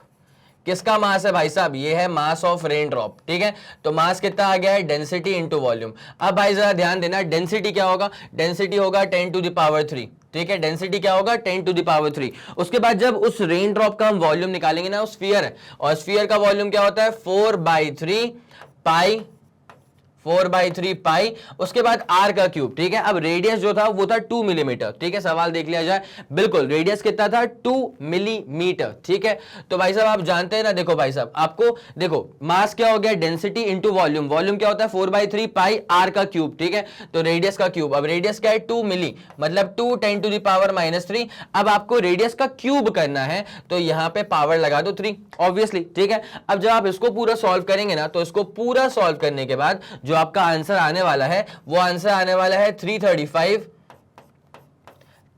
किसका मास है भाई साहब, ये है मास ऑफ रेन ड्रॉप, ठीक है। तो मास कितना आ गया है, डेंसिटी इनटू वॉल्यूम। अब भाई जरा ध्यान देना, डेंसिटी क्या होगा, डेंसिटी होगा 10 टू द पावर 3, ठीक है। डेंसिटी क्या होगा, 10 टू द पावर 3। उसके बाद जब उस रेन ड्रॉप का हम वॉल्यूम निकालेंगे ना, उस स्फीयर है, और स्फीयर का वॉल्यूम क्या होता है, 4/3 पाई, 4/3 पाई, उसके बाद आर का क्यूब, ठीक है। अब रेडियस जो था वो था 2 मिलीमीटर, ठीक है। सवाल देख लिया जाए, बिल्कुल रेडियस कितना था, 2 मिलीमीटर, ठीक है। तो भाई साहब आप जानते हैं ना, देखो भाई साहब आपको देखो मास क्या हो गया, डेंसिटी इंटू वॉल्यूम, वॉल्यूम क्या होता है 4/3 पाई आर का क्यूब, ठीक है। तो रेडियस का क्यूब, अब रेडियस क्या है 2 मिली, मतलब 2 10 टू द पावर -3। अब आपको रेडियस का क्यूब करना है, तो यहां पे पावर लगा दो 3, ऑब्वियसली, ठीक है। अब जब आप इसको पूरा सॉल्व करेंगे ना, तो इसको पूरा सॉल्व करने के बाद जो आपका आंसर आने वाला है, वो आंसर आने वाला है 335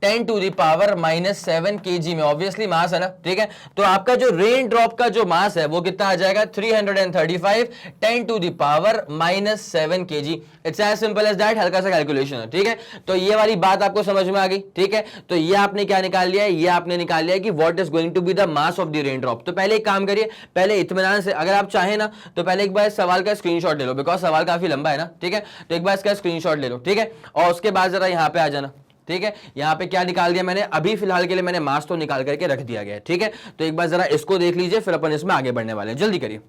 10 टू दी पावर -7 kg में, ऑब्वियसली मास है ना, ठीक है। तो आपका जो रेन ड्रॉप का जो मास है वो कितना आ जाएगा, 335 10 to the power -7 kg। It's as simple as that, हल्का सा कैलकुलेशन है, ठीक है। तो ये वाली बात आपको समझ में आ गई, ठीक है। तो ये आपने क्या निकाल लिया है, ये आपने निकाल लिया है कि what is going to be the mass of the rain drop. तो पहले एक काम करिए, पहले इत्मीनान से, अगर आप चाहें ना तो पहले एक बार इस सवाल का स्क्रीनशॉट ले लो, बिकॉज सवाल काफी लंबा है ना, ठीक है। तो एक बार इसका स्क्रीनशॉट ले लो, ठीक है। और उसके बाद जरा यहाँ पे आ जाना, ठीक है। यहां पे क्या निकाल दिया मैंने, अभी फिलहाल के लिए मैंने मास तो निकाल करके रख दिया गया है, ठीक है। तो एक बार जरा इसको देख लीजिए, फिर अपन इसमें आगे बढ़ने वाले हैं, जल्दी करिए।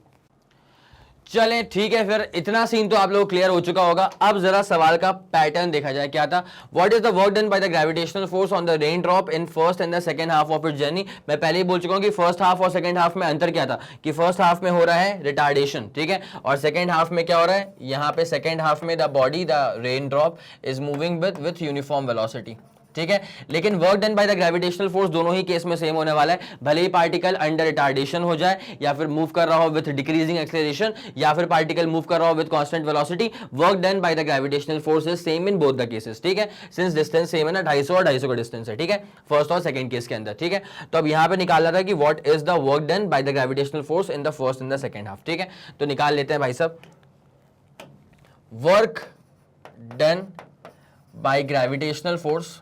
चलें ठीक है, फिर इतना सीन तो आप लोग क्लियर हो चुका होगा। अब जरा सवाल का पैटर्न देखा जाए, क्या था, what is the work done by the gravitational force on the rain drop in first and the second half of its journey. मैं पहले ही बोल चुका हूं कि फर्स्ट हाफ और सेकंड हाफ में अंतर क्या था, कि फर्स्ट हाफ में हो रहा है रिटार्डेशन, ठीक है, और सेकंड हाफ में क्या हो रहा है, यहां पे सेकंड हाफ में the body, the rain drop is moving with uniform velocity, ठीक है। लेकिन work done by the gravitational force दोनों ही केस में सेम होने वाला है, भले ही पार्टिकल अंडर रिटार्डेशन हो जाए या फिर मूव कर रहा हो विथ डिक्रीजिंग एक्सेलरेशन, या फिर पार्टिकल मूव कर रहा हो with constant velocity, work done by the gravitational force is same in both the cases, ठीक है। सिंस डिस्टेंस सेम है ना, 250 और 250 का डिस्टेंस है, ठीक है, फर्स्ट और सेकंड केस के अंदर, ठीक है। तो अब यहां पे निकाला था कि what is the work done by the gravitational force in the first and the second half, ठीक है। तो निकाल लेते हैं भाई साहब, work done bye gravitational force,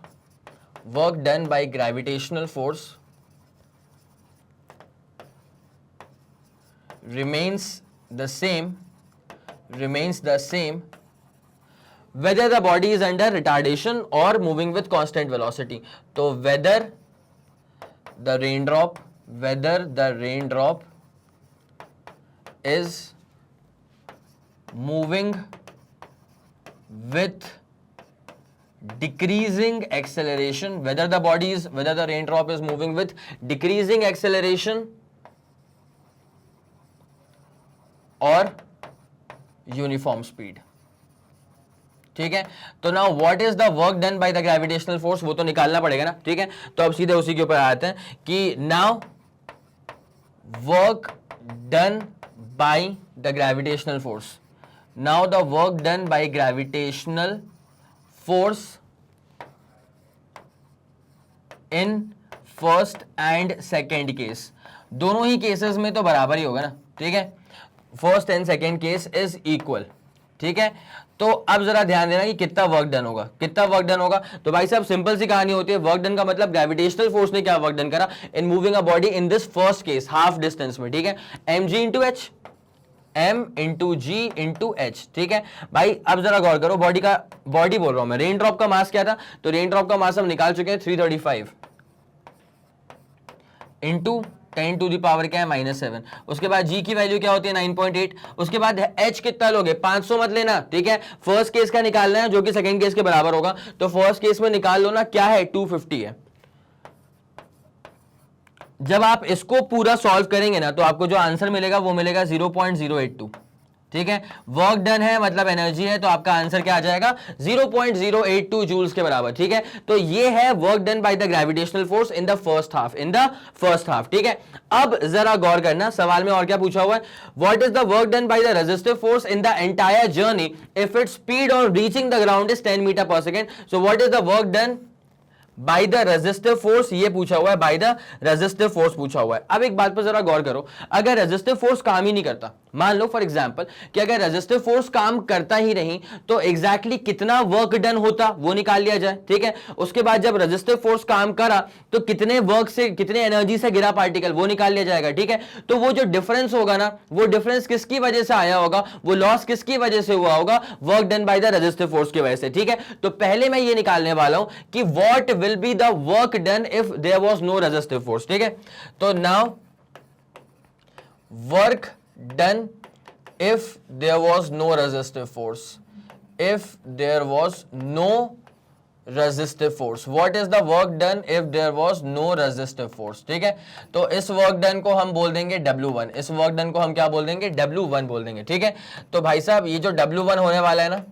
work done by gravitational force remains the same whether the body is under retardation or moving with constant velocity. तो whether the raindrop is moving with decreasing acceleration, whether the raindrop is moving with decreasing acceleration or uniform speed, ठीक है। तो now what is the work done by the gravitational force, वो तो निकालना पड़ेगा ना, ठीक है। तो अब सीधे उसी के ऊपर आते हैं कि now work done by the gravitational force, now the work done bye gravitational force in first and second case, दोनों ही केसेस में तो बराबर ही होगा ना, ठीक है। First and second case is equal, ठीक है। तो अब जरा ध्यान देना कि कितना वर्क डन होगा, कितना वर्क डन होगा। तो भाई साहब सिंपल सी कहानी होती है, वर्क डन का मतलब ग्रेविटेशनल फोर्स ने क्या वर्क डन करा in moving a body in this first case half distance में, ठीक है, mg into H, m into G into H, ठीक है भाई। अब जरा गौर करो, बॉडी बोल रहा हूं मैं, रेन ड्रॉप का मास क्या था, तो रेन ड्रॉप का मास हम निकाल चुके हैं 335 इंटू 10 टू दी पावर क्या है -7। उसके बाद g की वैल्यू क्या होती है 9.8। उसके बाद h कितना लोगे, 500 मत लेना, ठीक है। फर्स्ट केस का निकालना है जो कि सेकंड केस के बराबर होगा, तो फर्स्ट केस में निकाल लो ना, क्या है 250 है। जब आप इसको पूरा सॉल्व करेंगे ना, तो आपको जो आंसर मिलेगा वो मिलेगा 0.082, ठीक है। वर्क डन है मतलब एनर्जी है, तो आपका आंसर क्या आ जाएगा 0.082 जूल्स के बराबर, ठीक है। तो ये है work done by the gravitational force in the first half, ठीक है। अब जरा गौर करना, सवाल में और क्या पूछा हुआ है, what is the work done by the resistive force in the entire journey if its speed on reaching the ground is 10 metre per second. So what is the work done by the resistive force, ये पूछा हुआ है, बाय द रेजिस्टिव फोर्स पूछा हुआ है। अब एक बात पर जरा गौर करो, अगर रेजिस्टिव फोर्स काम ही नहीं करता, मान लो फॉर एग्जांपल कि अगर रेजिस्टिव फोर्स काम करता ही नहीं, तो एग्जैक्टली कितना वर्क डन होता वो निकाल लिया जाए, ठीक है। उसके बाद जब रेजिस्टिव फोर्स काम करा तो कितने वर्क से, कितने एनर्जी से गिरा पार्टिकल, वो निकाल लिया जाएगा, ठीक है। तो वो जो डिफरेंस होगा ना, वो डिफरेंस किसकी वजह से आया होगा, वो लॉस किसकी वजह से हुआ होगा, work done by the resistive force की वजह से, ठीक है। तो पहले मैं ये निकालने वाला हूं कि what will be the work done if there was no resistive force, ठीक है। तो now work done if there was no resistive force, if there was no resistive force, what is the work done if there was no resistive force, ठीक है। तो इस वर्क डन को हम बोल देंगे W1, इस वर्क डन को हम क्या बोल देंगे, W1 बोल देंगे, ठीक है। तो भाई साहब ये जो W1 होने वाला है ना,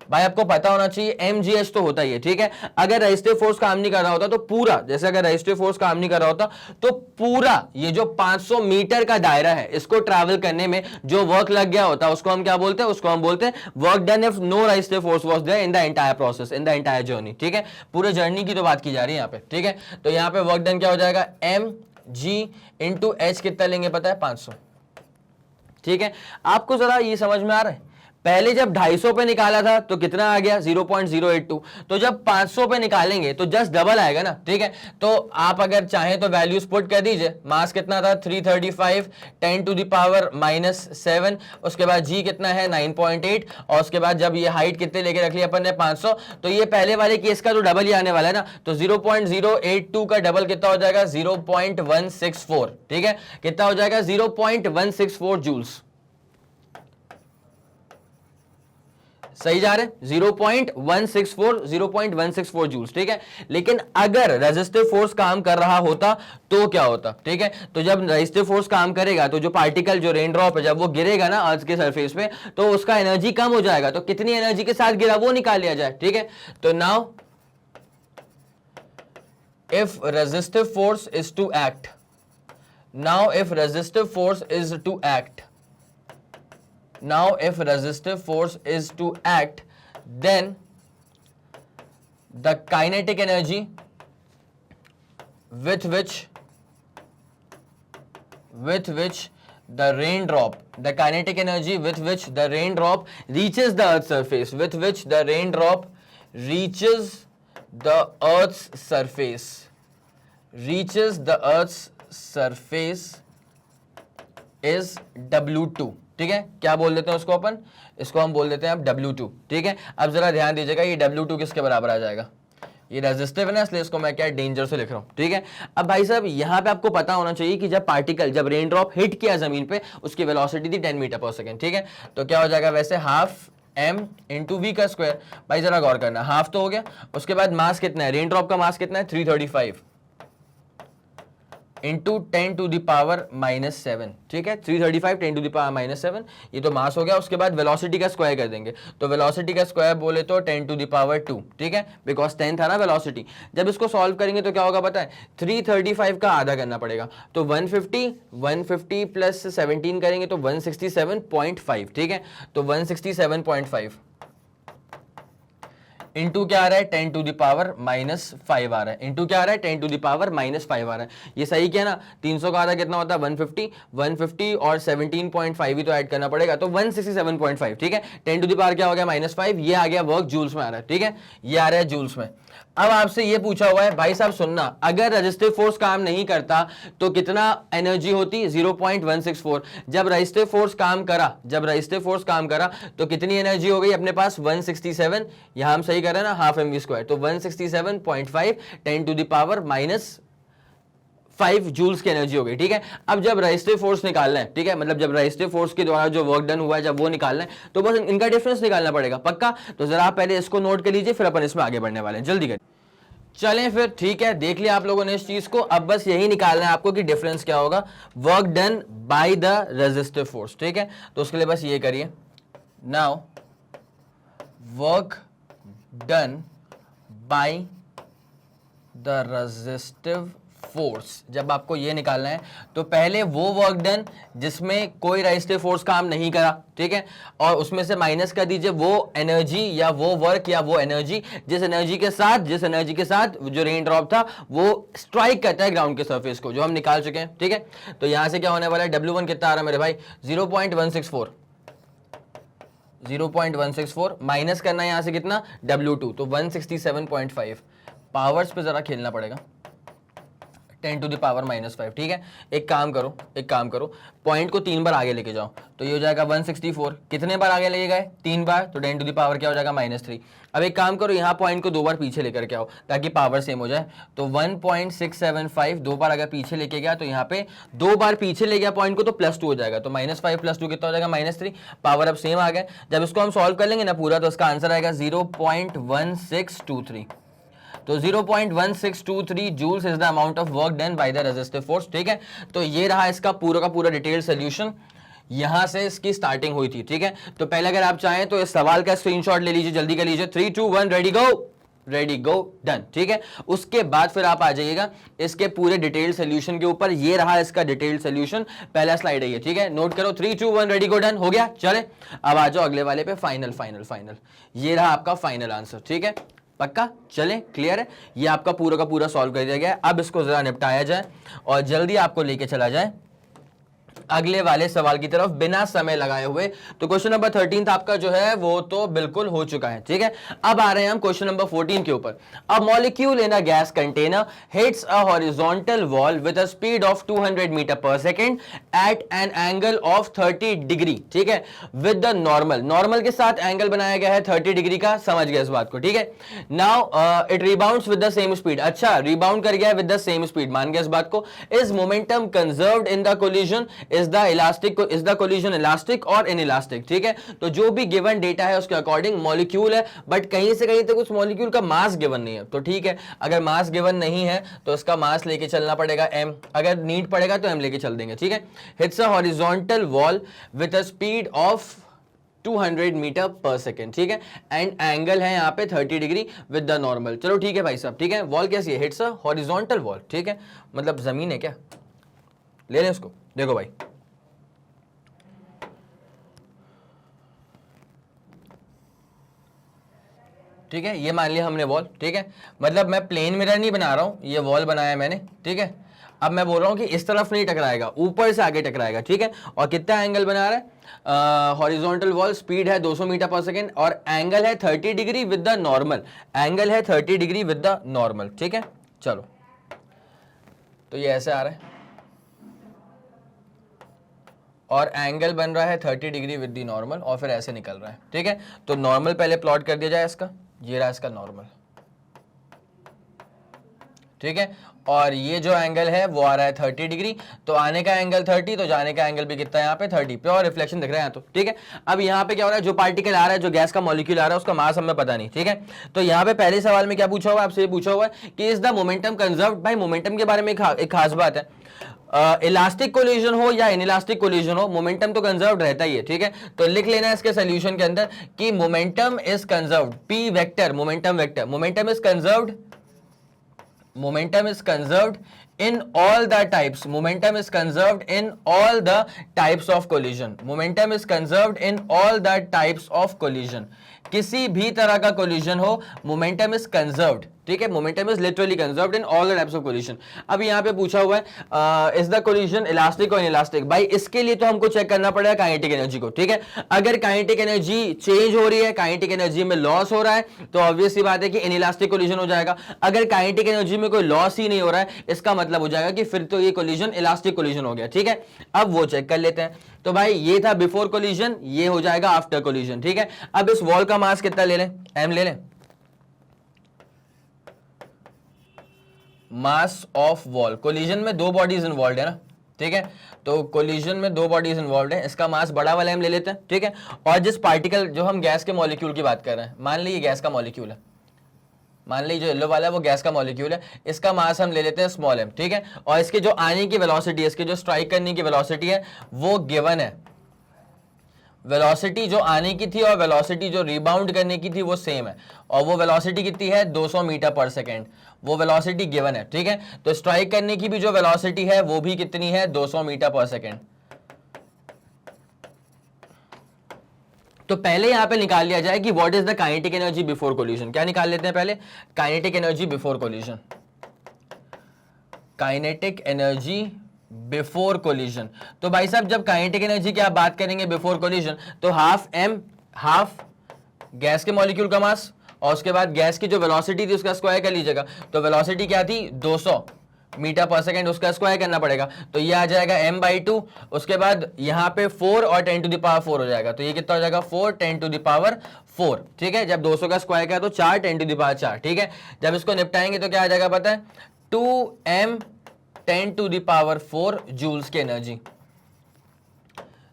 भाई आपको पता होना चाहिए mgh तो होता ही है, ठीक है। अगर रेजिस्टिव फोर्स काम नहीं कर रहा होता तो पूरा, जैसे अगर रेजिस्टिव फोर्स काम नहीं कर रहा होता तो पूरा ये जो 500 मीटर का दायरा है, इसको ट्रैवल करने में जो वर्क लग गया होता है उसको हम क्या बोलते हैं, उसको हम बोलते हैं work done if no resistive force was there in the entire process, in the entire journey, ठीक है। पूरे जर्नी की तो बात की जा रही है यहाँ पे, ठीक है। तो यहाँ पे वर्क डन क्या हो जाएगा, mg इंटू एच, कितना लेंगे पता है, 500, ठीक है। आपको जरा ये समझ में आ रहा है, पहले जब 250 पे निकाला था तो कितना आ गया, 0.082, तो जब 500 पे निकालेंगे तो जस्ट डबल आएगा ना, ठीक है। तो आप अगर चाहें तो वैल्यूज पुट कर दीजिए, मास कितना था 335 10 टू द पावर -7, उसके बाद जी कितना है 9.8, और उसके बाद जब ये हाइट कितने लेके रख लिया अपन ने 500, तो ये पहले वाले केस का तो डबल ही आने वाला है ना, तो 0.082 का डबल कितना हो जाएगा, 0.164, ठीक है। कितना हो जाएगा, 0.164 जूल्स, सही जा रहे हैं, 0.164 जूल्स, ठीक है। लेकिन अगर रेजिस्टिव फोर्स काम कर रहा होता तो क्या होता, ठीक है। तो जब रेजिस्टिव फोर्स काम करेगा तो जो पार्टिकल, जो रेन ड्रॉप है, जब वो गिरेगा ना अर्थ के सरफेस पे, तो उसका एनर्जी कम हो जाएगा, तो कितनी एनर्जी के साथ गिरा वो निकाल लिया जाए, ठीक है। तो now if resistive force is to act, now if resistive force is to act, now if resistive force is to act, then the kinetic energy with which the raindrop, the kinetic energy with which the raindrop reaches the earth's surface, with which the raindrop reaches the earth's surface, reaches the earth's surface is W2, ठीक है। क्या बोल देते हैं उसको अपन, इसको हम बोल देते हैं अब W2, ठीक है। अब जरा ध्यान दीजिएगा, ये W2 किसके बराबर आ जाएगा, ये रेजिस्टिव है ना, इसलिए इसको मैं क्या डेंजर से लिख रहा हूं, ठीक है। अब भाई साहब यहाँ पे आपको पता होना चाहिए कि जब पार्टिकल, जब रेन ड्रॉप हिट किया जमीन पे, उसकी वेलोसिटी थी 10 मीटर पर सेकेंड, ठीक है। तो क्या हो जाएगा वैसे, हाफ m इंटू वी का स्क्वायर, भाई जरा गौर करना, हाफ तो हो गया, उसके बाद मास कितना है, रेन ड्रॉप का मास कितना है 335 इंटू 10 टू द पावर -7, ठीक है। 335 10 टू द पावर -7, ये तो मास हो गया। उसके बाद वेलोसिटी का स्क्वायर कर देंगे, तो वेलोसिटी का स्क्वायर बोले तो 10 टू द पावर 2, ठीक है, बिकॉज 10 था ना वेलोसिटी। जब इसको सॉल्व करेंगे तो क्या होगा पता है, 335 का आधा करना पड़ेगा, तो 150 प्लस 17 करेंगे तो 167.5, ठीक है। तो 167.5 इंटू क्या आ रहा है, 10 टू द पावर -5 आ रहा है, इंटू क्या आ रहा है, 10 टू द पावर -5 आ रहा है। ये सही क्या ना, 300 का आधा कितना होता है 150 और 17.5 ही तो ऐड करना पड़ेगा, तो 167.5, ठीक है। 10 टू द पावर क्या हो गया -5, ये आ गया वर्क जूल्स में आ रहा है, ठीक है, ये आ रहा है जूल्स में। अब आपसे ये पूछा हुआ है भाई साहब सुनना, अगर रेजिस्टिव फोर्स काम नहीं करता तो कितना एनर्जी होती, 0.164। जब रेजिस्टिव फोर्स काम करा, जब रेजिस्टिव फोर्स काम करा तो कितनी एनर्जी हो गई अपने पास, 167, यहां हम सही कर रहे हैं ना, हाफ mv स्क्वायर, तो 167.5 10 टू द पावर -5 जूल्स की एनर्जी हो गई, ठीक है। अब जब रेजिस्टिव फोर्स निकालना है, ठीक है, मतलब जब रेजिस्टिव फोर्स के द्वारा जो वर्क डन हुआ है जब वो निकालना है, तो बस इनका डिफरेंस निकालना पड़ेगा, पक्का। तो जरा आप पहले इसको नोट कर लीजिए, फिर अपन इसमें आगे बढ़ने वाले हैं, जल्दी करें। चलें फिर, ठीक है, देख लिया आप लोगों ने इस चीज को। अब बस यही निकालना है आपको कि डिफरेंस क्या होगा, work done by the resistive force, ठीक है। तो उसके लिए बस ये करिए, now work done by the resistive force, जब आपको ये निकालना है तो पहले वो वर्क डन जिसमें कोई रेजिस्टिव फोर्स काम नहीं करा, ठीक है, और उसमें से माइनस कर दीजिए वो एनर्जी या वो वर्क या वो एनर्जी जिस एनर्जी के साथ जो रेन ड्रॉप था वो स्ट्राइक करता है ग्राउंड के सरफेस को, जो हम निकाल चुके हैं, ठीक है। तो यहां से क्या होने वाला है, W1 कितना आ रहा है मेरे भाई, 0.164 माइनस करना है यहां से कितना, W2, तो 167.5। पावर्स पे जरा खेलना पड़ेगा, 10 to the power -5, ठीक है। एक काम करो पॉइंट को 3 बार आगे लेके जाओ, तो ये हो जाएगा 164, कितने बार आगे लेके गए, 3 बार, तो 10 to the power क्या हो जाएगा, -3। अब एक काम करो, यहाँ पॉइंट को 2 बार पीछे लेकर के आओ ताकि पावर सेम हो जाए, तो 1.675 2 बार अगर पीछे लेके गया तो यहाँ पे 2 बार पीछे ले गया पॉइंट को तो +2 हो जाएगा, तो -5 + 2 कितना हो जाएगा, -3। पावर अब सेम आ गया। जब इसको हम सॉल्व कर लेंगे ना पूरा, तो इसका आंसर आएगा 0.1623। तो 0.1623 joules is the amount of work done by the resistive force, ठीक है। तो ये रहा इसका पूरा का पूरा डिटेल सोल्यूशन, यहां से इसकी स्टार्टिंग हुई थी, ठीक है। तो पहले अगर आप चाहें तो इस सवाल का स्क्रीनशॉट ले लीजिए, जल्दी कर लीजिए, 3 2 1 रेडी गो डन, ठीक है। उसके बाद फिर आप आ जाइएगा इसके पूरे डिटेल सोल्यूशन के ऊपर। ये रहा इसका डिटेल सोल्यूशन, पहला स्लाइड है ये, ठीक है। नोट करो, 3 2 1 रेडी गो डन, हो गया। चले अब आ जाओ अगले वाले पे, फाइनल। ये रहा आपका फाइनल आंसर, ठीक है, पक्का। चले, क्लियर है, ये आपका पूरा का पूरा सॉल्व कर दिया गया है। अब इसको जरा निपटाया जाए और जल्दी आपको लेके चला जाए अगले वाले सवाल की तरफ बिना समय लगाए हुए। तो क्वेश्चन नंबर 13 आपका जो है वो तो बिल्कुल हो चुका है, ठीक है। अब आ रहे हैं हम क्वेश्चन नंबर 14 के ऊपर। A molecule in a gas container hits a horizontal wall with a speed of 200 metre per second at an angle of 30 degree, ठीक है, विद द नॉर्मल के साथ एंगल बनाया गया है 30 डिग्री का, समझ गए इस बात को, ठीक है। Now it rebounds with the same speed, अच्छा रिबाउंड कर गया विद द सेम स्पीड, मान गया इस बात को। Is momentum conserved in the collision, is the collision elastic और इनइलास्टिक, ठीक है। तो जो भी गिवन डेटा है उसके अकॉर्डिंग मॉलिक्यूल है, बट कहीं से कहीं तक उस मॉलिक्यूल का मास गिवन नहीं है, तो ठीक है, अगर मास गिवन नहीं है तो इसका मास लेके चलना पड़ेगा m, अगर नीड पड़ेगा तो m लेके चल देंगे, ठीक है। Hits a horizontal wall with a speed of 200 metre per second, ठीक है, एंड एंगल है यहाँ पे 30 डिग्री विद द नॉर्मल। चलो ठीक है भाई साहब, ठीक है। वॉल कैसी है, हिट्स अ हॉरिजॉन्टल वॉल, ठीक है, मतलब जमीन है क्या, ले लें उसको। देखो भाई, ठीक है, ये मान लिया हमने वॉल, ठीक है, मतलब मैं प्लेन मिरर नहीं बना रहा हूं, ये वॉल बनाया मैंने, ठीक है। अब मैं बोल रहा हूं कि इस तरफ नहीं टकराएगा, ऊपर से आगे टकराएगा, ठीक है। और कितना एंगल बना रहा है, हॉरिजॉन्टल वॉल, स्पीड है 200 मीटर पर सेकेंड और एंगल है 30 degree with the normal, angle है 30 डिग्री विद द नॉर्मल, ठीक है। चलो तो ये ऐसे आ रहा है और एंगल बन रहा है 30 डिग्री विद द नॉर्मल और फिर ऐसे निकल रहा है, ठीक है। तो नॉर्मल पहले प्लॉट कर दिया जाए इसका, ये रहा इसका नॉर्मल, ठीक है। और ये जो एंगल है वो आ रहा है 30 डिग्री, तो आने का एंगल 30, तो जाने का एंगल भी कितना है यहाँ पे 30, प्योर रिफ्लेक्शन दिख रहा है यहाँ, तो ठीक है। अब यहाँ पे क्या हो रहा है, जो पार्टिकल आ रहा है, जो गैस का मॉलिक्यूल आ रहा है, उसका मास हमें पता नहीं, ठीक है। तो यहाँ पे पहले सवाल में क्या पूछा हुआ है, आपसे ये पूछा हुआ है कि इज द मोमेंटम कंजर्व्ड। भाई मोमेंटम के बारे में एक खास बात है, इलास्टिक कोलिजन हो या इनइलास्टिक कोलिजन हो, मोमेंटम तो कंजर्व्ड रहता ही है, ठीक है। तो लिख लेना है इसके सोल्यूशन के अंदर कि momentum is conserved, P vector momentum vector, momentum is conserved in all the types, momentum is conserved in all the types of collision, momentum is conserved in all the types of collision, किसी भी तरह का कोलिजन हो मोमेंटम इज कंजर्व्ड, ठीक है, momentum is literally conserved in all the types of collision. अब यहाँ पे पूछा हुआ है इज द कोलिजन इलास्टिक और इनइलास्टिक। भाई इसके लिए तो हमको चेक करना पड़ेगा काइनेटिक एनर्जी को, ठीक है। अगर काइनेटिक एनर्जी चेंज हो रही है, काइनेटिक एनर्जी में लॉस हो रहा है, तो ऑब्वियस सी बात है कि इनइलास्टिक कोलिजन हो जाएगा। अगर काइनेटिक एनर्जी में कोई लॉस ही नहीं हो रहा है, इसका मतलब हो जाएगा कि फिर तो ये कोलिजन इलास्टिक कोलिजन हो गया, ठीक है। अब वो चेक कर लेते हैं। तो भाई ये था बिफोर कोलिजन, ये हो जाएगा आफ्टर कोलिजन, ठीक है। अब इस वॉल का मास कितना ले लें, m ले लें, मास ऑफ वॉल। कोलिजन में 2 बॉडीज इन्वॉल्व है ना, ठीक है। तो कोलिजन में 2 बॉडीज इन्वॉल्व है, इसका मास बड़ा वाला m ले लेते हैं, ठीक है। और जिस पार्टिकल, जो हम गैस के मॉलिक्यूल की बात कर रहे हैं, मान लीजिए गैस का मॉलिक्यूल है, मान लीजिए जो येलो वाला है वो गैस का मॉलिक्यूल है, इसका मास हम ले लेते हैं स्मॉल m, ठीक है। और इसके जो आने की वेलोसिटी है, इसके जो स्ट्राइक करने की वेलोसिटी है वो गिवन है, वेलोसिटी जो आने की थी और वेलोसिटी जो रिबाउंड करने की थी वो सेम है, और वो वेलोसिटी कितनी है 200 मीटर पर सेकेंड, वो वेलोसिटी गिवन है, ठीक है। तो स्ट्राइक करने की भी जो वेलोसिटी है वो भी कितनी है 200 मीटर पर सेकेंड। तो पहले यहां पे निकाल लिया जाए कि what is the kinetic energy before collision. क्या निकाल लेते हैं पहले, kinetic energy before collision. Kinetic energy before collision, तो भाई साहब जब काइनेटिक एनर्जी की आप बात करेंगे बिफोर कोलिजन, तो हाफ m, हाफ गैस के मॉलिक्यूल का मास और उसके बाद गैस की जो वेलोसिटी थी उसका स्क्वायर कर लीजिएगा। तो वेलोसिटी क्या थी 200 मीटर पर सेकेंड, उसका स्क्वायर करना पड़ेगा, तो ये आ जाएगा m/2। उसके बाद यहाँ पे 4 और 10 टू द पावर 4 हो जाएगा, तो ये कितना हो जाएगा 4 10 टू द पावर 4, ठीक है। जब 200 का स्क्वायर किया तो 4 10 टू द पावर 4, ठीक है। जब इसको निपटाएंगे तो क्या आ जाएगा पता है 2m 10 to the power 4 joules की एनर्जी।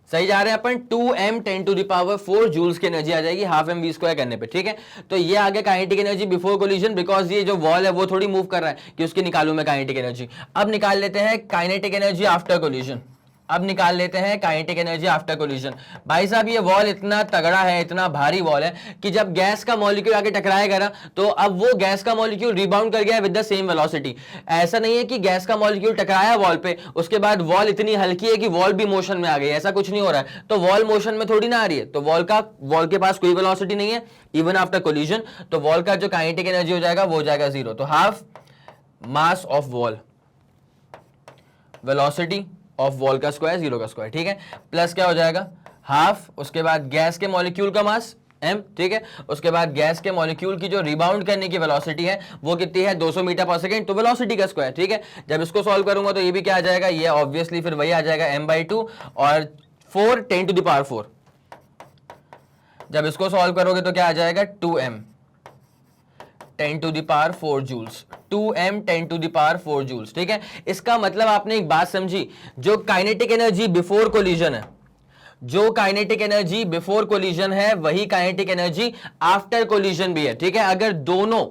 सही जा रहे हैं अपन, 2m 10 to the power 4 joules की एनर्जी आ जाएगी हाफ m v स्क्वायर करने पे, ठीक है। तो ये आ गया kinetic energy before collision, because ये जो वॉल है वो थोड़ी मूव कर रहा है कि उसकी निकालूं मैं काइनेटिक एनर्जी। अब निकाल लेते हैं काइनेटिक एनर्जी आफ्टर कोलिजन। अब निकाल लेते हैं काइनेटिक एनर्जी आफ्टर कोलिजन। भाई साहब ये वॉल इतना तगड़ा है, इतना भारी वॉल है कि जब गैस का मॉलिक्यूल आके टकराएगा ना तो अब वो गैस का मॉलिक्यूल रिबाउंड कर गया विद द सेम वेलोसिटी। ऐसा नहीं है कि गैस का मॉलिक्यूल टकराया वॉल पे उसके बाद वॉल इतनी हल्की है कि वॉल भी मोशन में आ गई, ऐसा कुछ नहीं हो रहा है। तो वॉल मोशन में थोड़ी ना आ रही है, तो वॉल के पास कोई वेलोसिटी नहीं है इवन आफ्टर कोलिजन, तो वॉल का जो काइनेटिक एनर्जी हो जाएगा वो हो जाएगा 0। तो half mass of wall, velocity of wall का स्क्वायर 0 का स्क्वायर, ठीक है, प्लस क्या हो जाएगा हाफ, उसके बाद गैस के मॉलिक्यूल का मास m, ठीक है। उसके बाद गैस के मॉलिक्यूल की जो रिबाउंड करने की वेलोसिटी है वो कितनी है 200 मीटर पर सेकंड, तो वेलोसिटी का स्क्वायर, ठीक है। जब इसको सॉल्व करूंगा तो ये भी क्या आ जाएगा, ये ऑब्वियसली फिर वही आ जाएगा m/2 और 4 10 टू द पावर 4। जब इसको सॉल्व करोगे तो क्या आ जाएगा 2m 10 to the power 4 joules, 2m 10 to the power 4 joules, ठीक है। इसका मतलब आपने एक बात समझी, जो काइनेटिक एनर्जी बिफोर कोलिजन है, जो काइनेटिक एनर्जी बिफोर कोलिजन है वही काइनेटिक एनर्जी आफ्टर कोलिजन भी है, ठीक है, अगर दोनों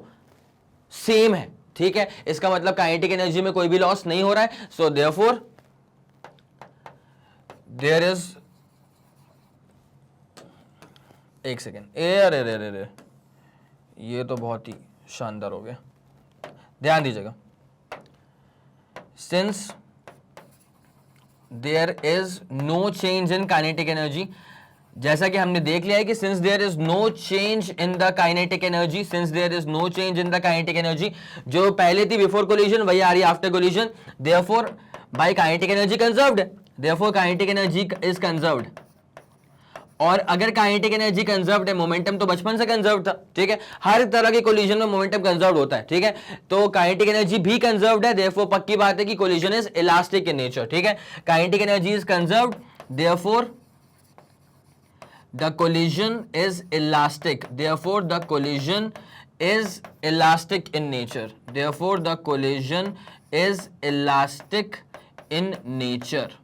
सेम है, ठीक है। इसका मतलब काइनेटिक एनर्जी में कोई भी लॉस नहीं हो रहा है। सो देयरफॉर देयर इज, एक सेकेंड, अरे ये तो बहुत ही शानदार हो गया, ध्यान दीजिएगा। Since there is no change in kinetic energy, जैसा कि हमने देख लिया है कि since there is no change in the kinetic energy, since there is no change in the kinetic energy, जो पहले थी बिफोर कोलिजन वही आ रही है after collision, therefore by kinetic energy conserved है, therefore kinetic energy is conserved. और अगर काइनेटिक एनर्जी कंजर्व्ड है, मोमेंटम तो बचपन से कंजर्व्ड था, ठीक है, हर तरह के कोलिजन में मोमेंटम कंजर्व्ड होता है, ठीक है। तो काइनेटिक एनर्जी भी कंजर्व्ड है, देयरफॉर पक्की बात है कि collision is elastic in nature, ठीक है। Kinetic energy is conserved, therefore the collision is elastic, therefore the collision is elastic in nature, therefore the collision is elastic in nature,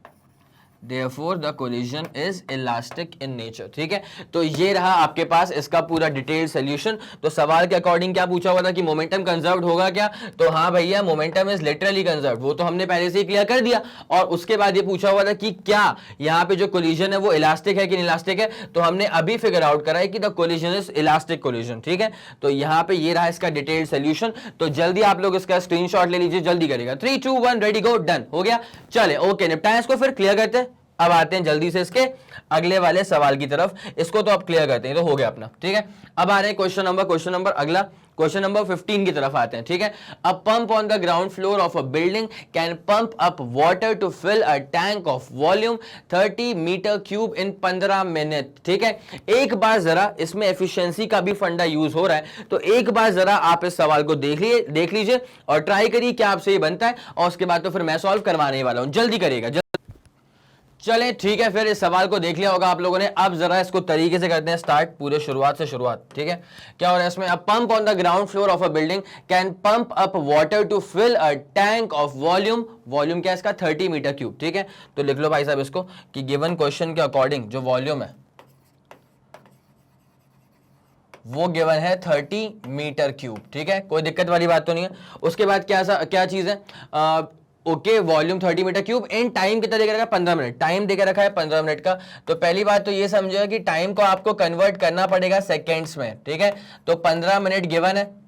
Therefore the collision is elastic in nature, ठीक है। तो ये रहा आपके पास इसका पूरा डिटेल्ड सोल्यूशन। तो सवाल के अकॉर्डिंग क्या पूछा हुआ था कि मोमेंटम कंजर्व्ड होगा क्या, तो हाँ भैया मोमेंटम इज लिटरली कंजर्व्ड, वो तो हमने पहले से ही क्लियर कर दिया। और उसके बाद ये पूछा हुआ था कि क्या यहाँ पे जो कोलिजन है वो इलास्टिक है कि इलास्टिक है, तो हमने अभी फिगर आउट करा है कि the collision is elastic collision, ठीक है। तो यहाँ पे ये रहा इसका डिटेल्ड सोल्यूशन। तो जल्दी आप लोग इसका स्क्रीनशॉट ले लीजिए, जल्दी करेगा, 3 2 1 रेडी गो, डन हो गया। चले ओके, निपटाएं इसको, फिर क्लियर करते हैं। अब आते हैं जल्दी से इसके अगले वाले सवाल की तरफ, इसको तो अब क्लियर करते हैं, तो हो गया अपना, ठीक है। अब आ रहे हैं क्वेश्चन नंबर अगला, क्वेश्चन नंबर 15 की तरफ आते हैं, ठीक है। A pump on the ground floor of a building can pump up water to fill a tank of volume 30 metre cube in 15 minute, ठीक है। एक बार जरा इसमें एफिशिएंसी का भी फंडा यूज हो रहा है, तो एक बार जरा आप इस सवाल को देख लीजिए और ट्राई करिए क्या आपसे ये बनता है, और उसके बाद तो फिर मैं सॉल्व करवाने वाला हूं, जल्दी करिएगा। चले ठीक है, फिर इस सवाल को देख लिया होगा आप लोगों ने। अब जरा इसको तरीके से करते हैं स्टार्ट, पूरे शुरुआत से शुरुआत, ठीक है। क्या हो रहा है इसमें, a pump on the ground floor of a building can pump up water to fill a tank of volume, volume क्या है इसका 30 मीटर क्यूब, ठीक है। तो लिख लो भाई साहब इसको कि गिवन क्वेश्चन के अकॉर्डिंग जो वॉल्यूम है वो गिवन है 30 मीटर क्यूब, ठीक है, कोई दिक्कत वाली बात तो नहीं है। उसके बाद क्या चीज है, okay, volume 30 metre cube. In time कितना देकर रखा है? 15 मिनट। टाइम देकर रखा है 15 मिनट का। तो पहली बात तो ये समझो कि टाइम को आपको कन्वर्ट करना पड़ेगा सेकेंड्स में, ठीक है। तो 15 मिनट गिवन है,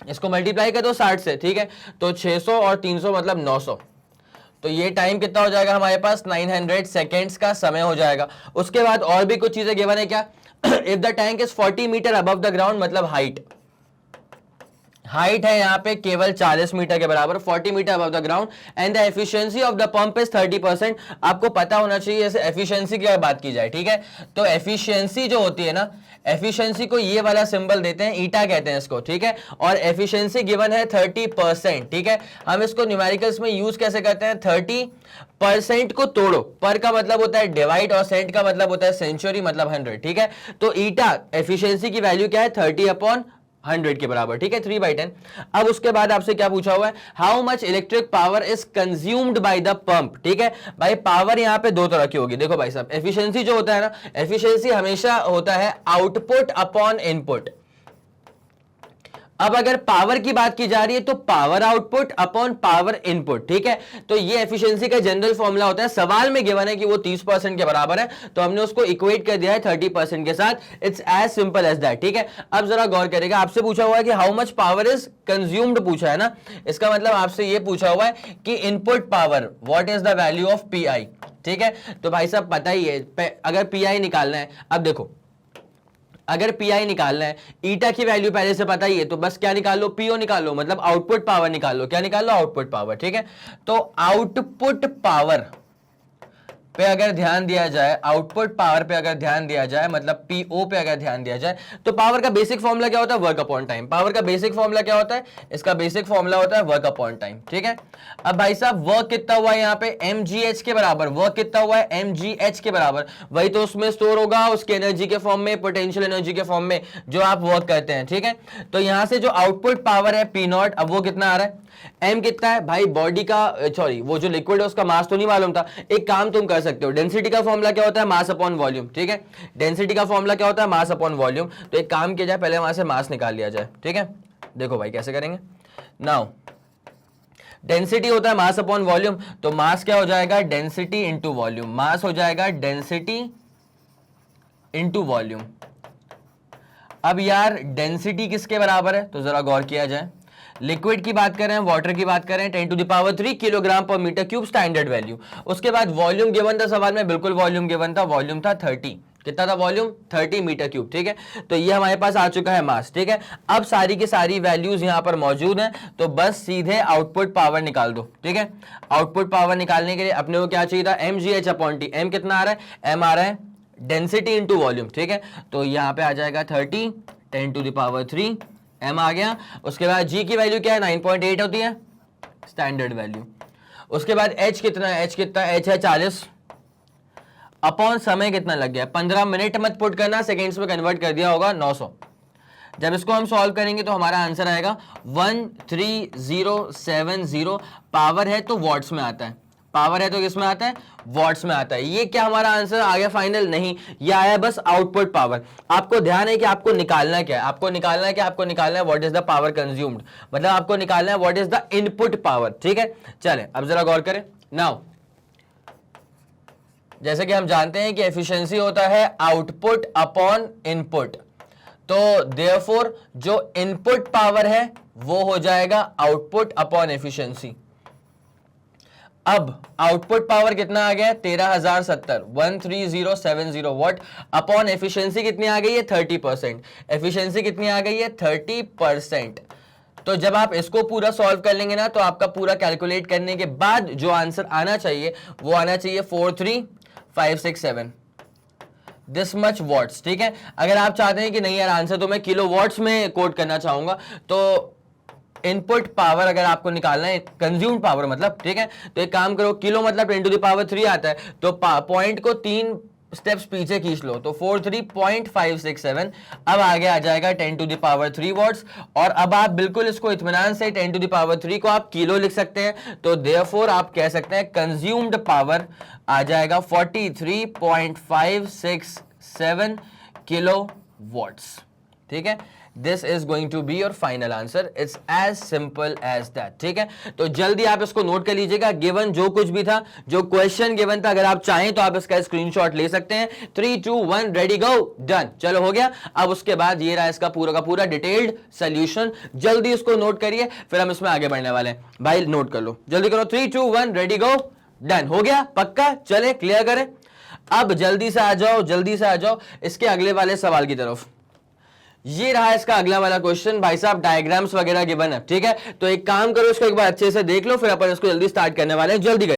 इसको मल्टीप्लाई कर दो 60 से, ठीक है। तो 600 और 300 मतलब 900। तो ये टाइम कितना हो जाएगा हमारे पास? 900 सेकेंड्स का समय हो जाएगा। उसके बाद और भी कुछ चीजें गिवन है क्या? If the tank is 40 metre above the ground, मतलब हाइट है यहाँ पे केवल 40 मीटर के बराबर, 40 metre above the ground, and the efficiency of the pump is 30%। आपको पता होना चाहिए जैसे एफिशिएंसी की बात की जाए, ठीक है। तो एफिशिएंसी जो होती है ना, एफिशिएंसी को ये वाला सिंबल देते हैं, ईटा कहते हैं इसको, ठीक है। और एफिशिएंसी गिवन है 30%, ठीक है। हम इसको न्यूमेरिकल्स में यूज कैसे करते हैं? 30% को तोड़ो, पर का मतलब होता है डिवाइड और सेंट का मतलब होता है सेंचुरी, मतलब 100, ठीक है। तो ईटा एफिशिएंसी की वैल्यू क्या है? 30/100 के बराबर, ठीक है, 3/10। अब उसके बाद आपसे क्या पूछा हुआ है? How much electric power is consumed by the pump, ठीक है। भाई पावर यहां पे दो तरह की होगी, देखो भाई साहब, एफिशिएंसी जो होता है ना, एफिशिएंसी हमेशा होता है आउटपुट अपॉन इनपुट। अब अगर पावर की बात की जा रही है तो power output upon power input, ठीक है। तो ये एफिशिएंसी का जनरल फॉर्मूला होता है। सवाल में गिवन है कि वो 30% के बराबर है, तो हमने उसको इक्वेट कर दिया है 30% के साथ। It's as simple as that, ठीक है। अब जरा गौर करेगा, आपसे पूछा हुआ है कि how much power is consumed पूछा है ना, इसका मतलब आपसे ये पूछा हुआ है कि input power, what is the value of pi, ठीक है। तो भाई साहब पता ही है, अगर पीआई निकालना है, अब देखो अगर पीआई निकालना है, ईटा की वैल्यू पहले से पता ही है, तो बस क्या निकाल लो? पीओ निकाल लो, मतलब आउटपुट पावर निकाल लो। क्या निकाल लो? आउटपुट पावर, ठीक है। तो आउटपुट पावर पे अगर ध्यान दिया जाए, आउटपुट पावर पे अगर ध्यान दिया जाए, मतलब पीओ पे अगर ध्यान दिया जाए, तो पावर का बेसिक फॉर्मूला क्या होता है? Work upon time. पावर का बेसिक फॉर्मूला क्या होता है? इसका बेसिक फॉर्मूला होता है वर्क अपॉन टाइम, ठीक है। अब भाई साहब वर्क कितना हुआ है यहाँ पे? mgh के बराबर। वर्क कितना हुआ है? mgh के बराबर। वही तो उसमें स्टोर होगा उसके एनर्जी के फॉर्म में, पोटेंशियल एनर्जी के फॉर्म में, जो आप वर्क करते हैं, ठीक है। तो यहां से जो आउटपुट पावर है पी नॉट, अब वो कितना आ रहा है? एम कितना है भाई? बॉडी का, सॉरी वो जो लिक्विड है उसका मास तो नहीं मालूम था। एक काम तुम कर सकते हो, डेंसिटी का फॉर्मूला क्या होता है? मास अपॉन वॉल्यूम, ठीक है। डेंसिटी का फॉर्मूला क्या होता है? Mass upon volume. तो एक काम किया जाए, पहले वहां से मास निकाल लिया जाए, ठीक है। देखो भाई कैसे करेंगे। नाउ डेंसिटी होता है मास अपॉन वॉल्यूम, तो मास क्या हो जाएगा? Density into volume. मास हो जाएगा डेंसिटी इंटू वॉल्यूम। अब यार डेंसिटी किसके बराबर है? तो जरा गौर किया जाए, लिक्विड की बात करें, वाटर की बात करें, 10⁻³ किलोग्राम पर मीटर क्यूब स्टैंडर्ड वैल्यू। उसके बाद वॉल्यूम गिवन था सवाल में, बिल्कुल वॉल्यूम गिवन था, वॉल्यूम था 30। कितना था वॉल्यूम? 30 मीटर क्यूब, ठीक है। तो ये हमारे पास आ चुका है मास, ठीक है। अब सारी की सारी वैल्यूज यहां पर मौजूद हैं, तो बस सीधे आउटपुट पावर निकाल दो, ठीक है। आउटपुट पावर निकालने के लिए अपने को क्या चाहिए था? mgh/T। एम कितना आ रहा है? एम आ रहा है डेंसिटी इंटू वॉल्यूम, ठीक है। तो यहां पे आ जाएगा 30 10⁻³ एम आ गया। उसके बाद जी की वैल्यू क्या है? 9.8 होती है स्टैंडर्ड वैल्यू। उसके बाद एच कितना है? एच कितना? एच है 40 अपॉन समय कितना लग गया? 15 मिनट मत पुट करना, सेकेंड्स में कन्वर्ट कर दिया होगा 900। जब इसको हम सॉल्व करेंगे तो हमारा आंसर आएगा 13070। पावर है तो वॉट्स में आता है, पावर है तो किस में आता है? वॉट्स में आता है। ये क्या हमारा आंसर आ गया फाइनल? नहीं, ये आया बस आउटपुट पावर। आपको ध्यान है कि आपको निकालना क्या है? आपको निकालना है कि आपको निकालना है what is the power consumed, मतलब आपको निकालना है what is the input power, ठीक है। चले अब जरा गौर करें। नाउ जैसे कि हम जानते हैं कि एफिशिएंसी होता है आउटपुट अपॉन इनपुट, तो देयरफॉर जो इनपुट पावर है वो हो जाएगा आउटपुट अपॉन एफिशिएंसी। अब आउटपुट पावर कितना आ गया? 13,070, 13070 वॉट अपॉन एफिशिएंसी कितनी आ गई है? 30%। एफिशिएंसी कितनी आ गई है? 30%। तो जब आप इसको पूरा सॉल्व कर लेंगे ना, तो आपका पूरा कैलकुलेट करने के बाद जो आंसर आना चाहिए वो आना चाहिए 43567 दिस मच वॉट्स, ठीक है। अगर आप चाहते हैं कि नहीं यार आंसर तो मैं किलो वॉट्स में कोट करना चाहूंगा, तो इनपुट पावर अगर आपको निकालना है, कंज्यूम पावर मतलब, ठीक है, तो एक काम करो, किलो मतलब 10⁻³ आता है, तो पॉइंट को 3 स्टेप्स पीछे खींच लो, तो 43.567। अब आगे आ जाएगा 10⁻³ वॉट्स। और अब आप बिल्कुल इसको इत्मीनान से 10⁻³ को आप किलो लिख सकते हैं, तो देयरफॉर आप कह सकते हैं कंज्यूम्ड पावर आ जाएगा 43.567 किलो वॉट्स, ठीक है। This is going to be your final answer, it's as simple as that. ठीक है, तो जल्दी आप इसको नोट कर लीजिएगा। गिवन जो कुछ भी था, जो क्वेश्चन गिवन था, अगर आप चाहें तो आप इसका स्क्रीनशॉट ले सकते हैं। 3 2 1 रेडी गो, डन। चलो हो गया। अब उसके बाद ये रहा इसका पूरा का पूरा डिटेल्ड सोल्यूशन। जल्दी इसको नोट करिए, फिर हम इसमें आगे बढ़ने वाले हैं। भाई नोट कर लो, जल्दी करो। 3 2 1 रेडी गो, डन। हो गया, पक्का। चले क्लियर करें। अब जल्दी से आ जाओ, जल्दी से आ जाओ इसके अगले वाले सवाल की तरफ। ये रहा इसका अगला वाला क्वेश्चन। भाई साहब डायग्राम्स वगैरह गिवन है, ठीक है, तो एक काम करो, इसको एक बार अच्छे से देख लो, फिर अपन इसको जल्दी स्टार्ट करने वाले हैं। जल्दी करें।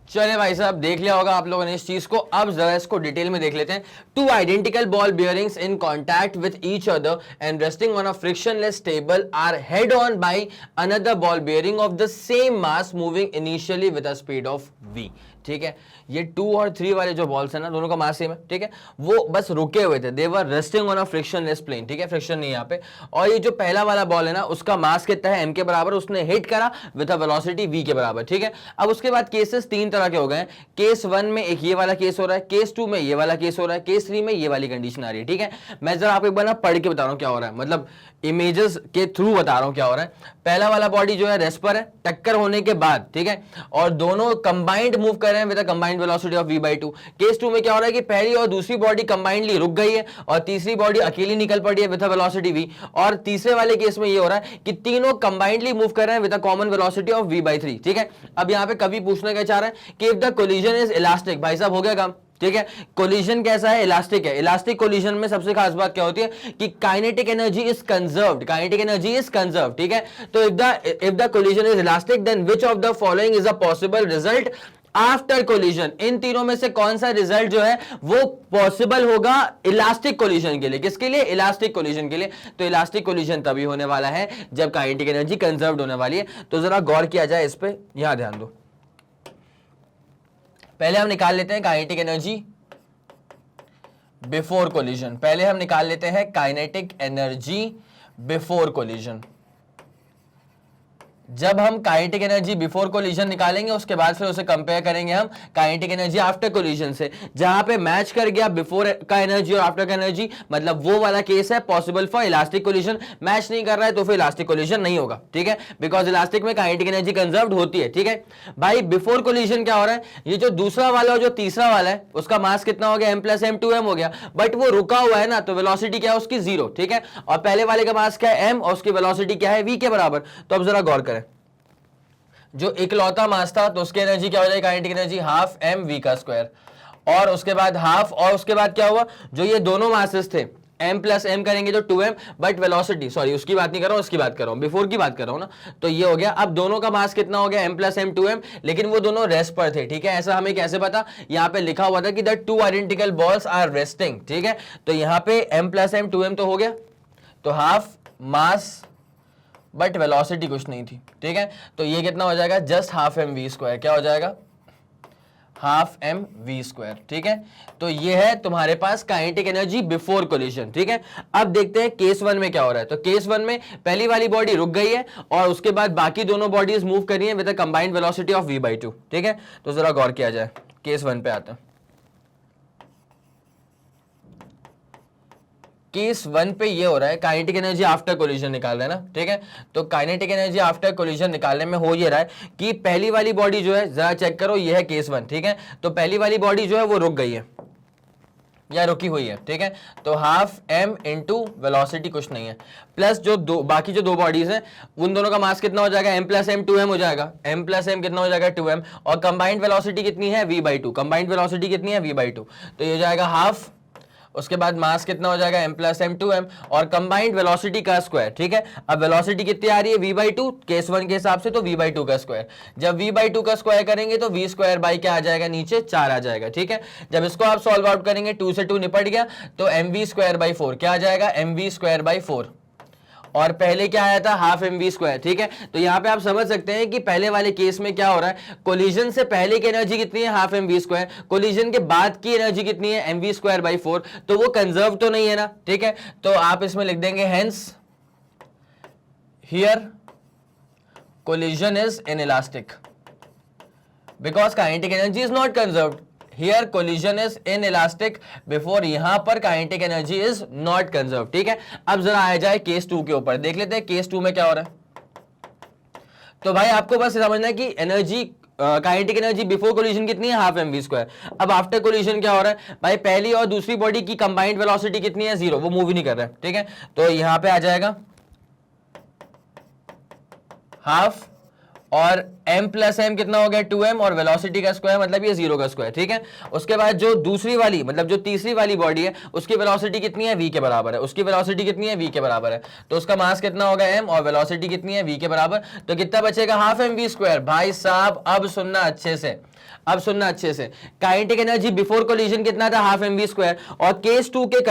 चले भाई साहब, देख लिया होगा आप लोगों ने इस चीज को। अब जरा इसको डिटेल में देख लेते हैं। Two identical ball bearings in contact with each other and resting on a frictionless table are head on by another ball bearing of the same mass moving initially with a speed of v। ठीक है, ये 2 और 3 वाले जो बॉल्स है ना, दोनों का मास सेम है। ठीक है, वो बस रुके हुए थे, they were resting on a frictionless plane. ठीक है, फ्रिक्शन नहीं यहाँ पे। और ये जो पहला वाला बॉल है ना, उसका मास कितना है, m के बराबर, उसने हिट करा विद अ वेलोसिटी v के बराबर। ठीक है, अब उसके बाद केसेस 3 तरह के हो गए। केस 1 में एक ये वाला केस हो रहा है, केस 2 में ये वाला केस हो रहा है, केस 3 में ये वाली कंडीशन आ रही है। ठीक है, मैं जरा आपको एक बार ना पढ़ के बता रहा हूँ क्या हो रहा है, मतलब इमेजेस के थ्रू बता रहा हूं क्या हो रहा है। पहला वाला बॉडी जो है रेस्ट पर है, टक्कर होने के बाद, ठीक है, और दोनों कंबाइंड मूव कर रहे हैं with a combined velocity of v/2। Case 2 में क्या हो रहा है कि पहली और दूसरी बॉडी कंबाइंडली रुक गई है और तीसरी बॉडी अकेली निकल पड़ी है विद अ वेलोसिटी v। और तीसरे वाले केस में ये हो रहा है कि तीनों कंबाइंडली मूव कर रहे हैं with a common velocity of v/3। ठीक है, अब यहां पे कभी पूछना क्या चाह रहा है कि if the collision is elastic, भाई साहब हो गया काम। ठीक है, कोलिजन कैसा है, इलास्टिक है। इलास्टिक कोलिजन में सबसे खास बात क्या होती है कि kinetic energy is conserved, kinetic energy is conserved. ठीक है, तो if the collision is elastic then which of the following is a possible result after collision. इन तीनों में से कौन सा रिजल्ट जो है वो पॉसिबल होगा इलास्टिक कोलिजन के लिए। किसके लिए, इलास्टिक कोलिजन के लिए। तो इलास्टिक कोलिजन तभी होने वाला है जब काइनेटिक एनर्जी कंजर्व्ड होने वाली है। तो जरा गौर किया जाए इस पे, यहां ध्यान दो। पहले हम निकाल लेते हैं काइनेटिक एनर्जी बिफोर कोलिजन। पहले हम निकाल लेते हैं काइनेटिक एनर्जी बिफोर कोलिजन। जब हम काइनेटिक एनर्जी बिफोर कोलिजन निकालेंगे, उसके बाद फिर उसे कंपेयर करेंगे हम काइनेटिक एनर्जी आफ्टर कोलिजन से। जहां पे मैच कर गया बिफोर का एनर्जी और आफ्टर का एनर्जी, मतलब वो वाला केस है possible for elastic collision. Match नहीं कर रहा है तो फिर इलास्टिक कोलिजन नहीं होगा। ठीक है, बिकॉज इलास्टिक में काइनेटिक एनर्जी कंजर्व्ड होती है। ठीक है भाई, बिफोर कोलिजन क्या हो रहा है, ये जो दूसरा वाला और जो तीसरा वाला है उसका मास कितना हो गया, m + m2m हो गया, बट वो रुका हुआ है ना, तो वेलोसिटी क्या है उसकी 0। ठीक है, और पहले वाले का मास क्या है m, और उसकी वेलोसिटी क्या है v के बराबर। तो अब जरा गौर करें, जो इकलौता मास था तो उसकी एनर्जी क्या हो जाएगी, kinetic energy half m v², और उसके बाद हाफ, और उसके बाद क्या हुआ, जो ये दोनों मासेस थे m + m करेंगे तो 2m, बट वेलोसिटी, सॉरी उसकी बात नहीं कर रहा हूं, उसकी बात कर रहा हूं, बिफोर की बात कर रहा हूं ना। तो ये हो गया, अब दोनों का मास कितना हो गया, m + m 2m, लेकिन वो दोनों रेस्ट पर थे। ठीक है, ऐसा हमें कैसे पता, यहाँ पे लिखा हुआ था कि the 2 identical balls are resting. ठीक है, तो यहाँ पे m + m 2m तो हो गया, तो हाफ मास बट वेलोसिटी कुछ नहीं थी। ठीक है, तो ये कितना हो जाएगा, जस्ट हाफ m v²। क्या हो जाएगा, हाफ m v²। ठीक है, तो ये है तुम्हारे पास काइनेटिक एनर्जी बिफोर कोलिजन। ठीक है, अब देखते हैं केस 1 में क्या हो रहा है। तो केस 1 में पहली वाली बॉडी रुक गई है और उसके बाद बाकी दोनों बॉडीज मूव कर रही हैं with a combined velocity of v/2। ठीक है, तो जरा गौर किया जाए, केस 1 पे आते हैं। केस 1 पे ये हो रहा है, काइनेटिक एनर्जी आफ्टर कोलिजन निकाल रहे हैं ना। ठीक है, तो काइनेटिक एनर्जी आफ्टर कोलिजन निकालने में हो ये रहा है कि पहली वाली बॉडी जो है, जरा चेक करो, ये है केस 1। ठीक है, तो पहली वाली बॉडी जो है वो रुक गई है या रुकी हुई है। ठीक है, तो हाफ m इंटू वेलोसिटी कुछ नहीं है, प्लस जो बाकी जो दो बॉडीज हैं उन दोनों का मास कितना हो जाएगा, m + m 2m हो जाएगा। m + m कितना हो जाएगा, 2m, और कंबाइंड वेलोसिटी कितनी है, v/2। कंबाइंड वेलोसिटी कितनी है, v/2, तो ये हो जाएगा हाफ, उसके बाद मास कितना हो जाएगा, m + m 2m, और कंबाइंड वेलोसिटी का स्क्वायर। ठीक है, अब वेलोसिटी कितनी आ रही है, v/2, केस 1 के हिसाब से तो v/2 का स्क्वायर। जब v/2 का स्क्वायर करेंगे तो v² बाई क्या आ जाएगा, नीचे 4 आ जाएगा। ठीक है, जब इसको आप सॉल्व आउट करेंगे, 2 से 2 निपट गया, तो mv²/4 क्या आ जाएगा, mv²/4, और पहले क्या आया था, हाफ mv²। ठीक है, तो यहां पे आप समझ सकते हैं कि पहले वाले केस में क्या हो रहा है, कोलिजन से पहले की एनर्जी कितनी है, हाफ mv², कोलिजन के बाद की एनर्जी कितनी है, mv²/4, तो वो कंजर्व तो नहीं है ना। ठीक है, तो आप इसमें लिख देंगे hence here collision is inelastic because kinetic energy is not conserved. Here collision is inelastic before, यहां पर kinetic energy is not conserve. ठीक है, अब जरा आया जाए केस 2 के ऊपर, देख लेते हैं केस 2 में क्या हो रहा है। तो भाई आपको बस समझना है कि energy kinetic energy before collision कितनी है, हाफ mv²। अब आफ्टर कोलिजन क्या हो रहा है भाई, पहली और दूसरी बॉडी की कंबाइंड वेलोसिटी कितनी है, 0, वो मूव ही नहीं कर रहा है। ठीक है, तो यहां पे आ जाएगा हाफ, और m प्लस एम कितना हो गया 2m, और वेलोसिटी का स्क्वायर मतलब ये 0 का स्क्वायर। ठीक है, उसके बाद जो दूसरी वाली मतलब जो तीसरी वाली बॉडी है उसकी वेलोसिटी कितनी है, v के बराबर है। उसकी वेलोसिटी कितनी है, v के बराबर है, तो उसका मास कितना होगा m, और वेलोसिटी कितनी है, v के बराबर। तो कितना बचेगा, हाफ mv²। भाई साहब अब सुनना अच्छे से, अब सुनना अच्छे से, काइनेटिक एनर्जी बिफोर कोलिजन कितना था, हाफ mv², और केस 2 के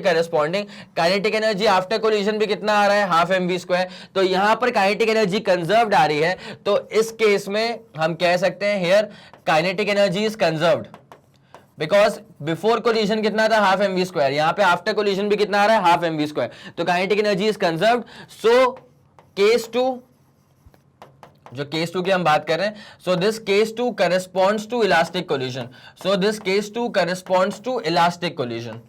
corresponding kinetic energy after collision भी कितना आ रहा है, हाफ mv²। तो यहां पर काइनेटिक एनर्जी कंजर्व्ड आ रही है, तो इस केस में हम कह सकते हैं here kinetic energy is conserved because before collision कितना था, हाफ mv², यहां पे आफ्टर कोलिजन भी कितना आ रहा है, हाफ mv²। तो kinetic energy is conserved. So case 2, जो केस 2 की हम बात कर रहे हैं, so this case 2 corresponds to elastic collision, so this case 2 corresponds to elastic collision,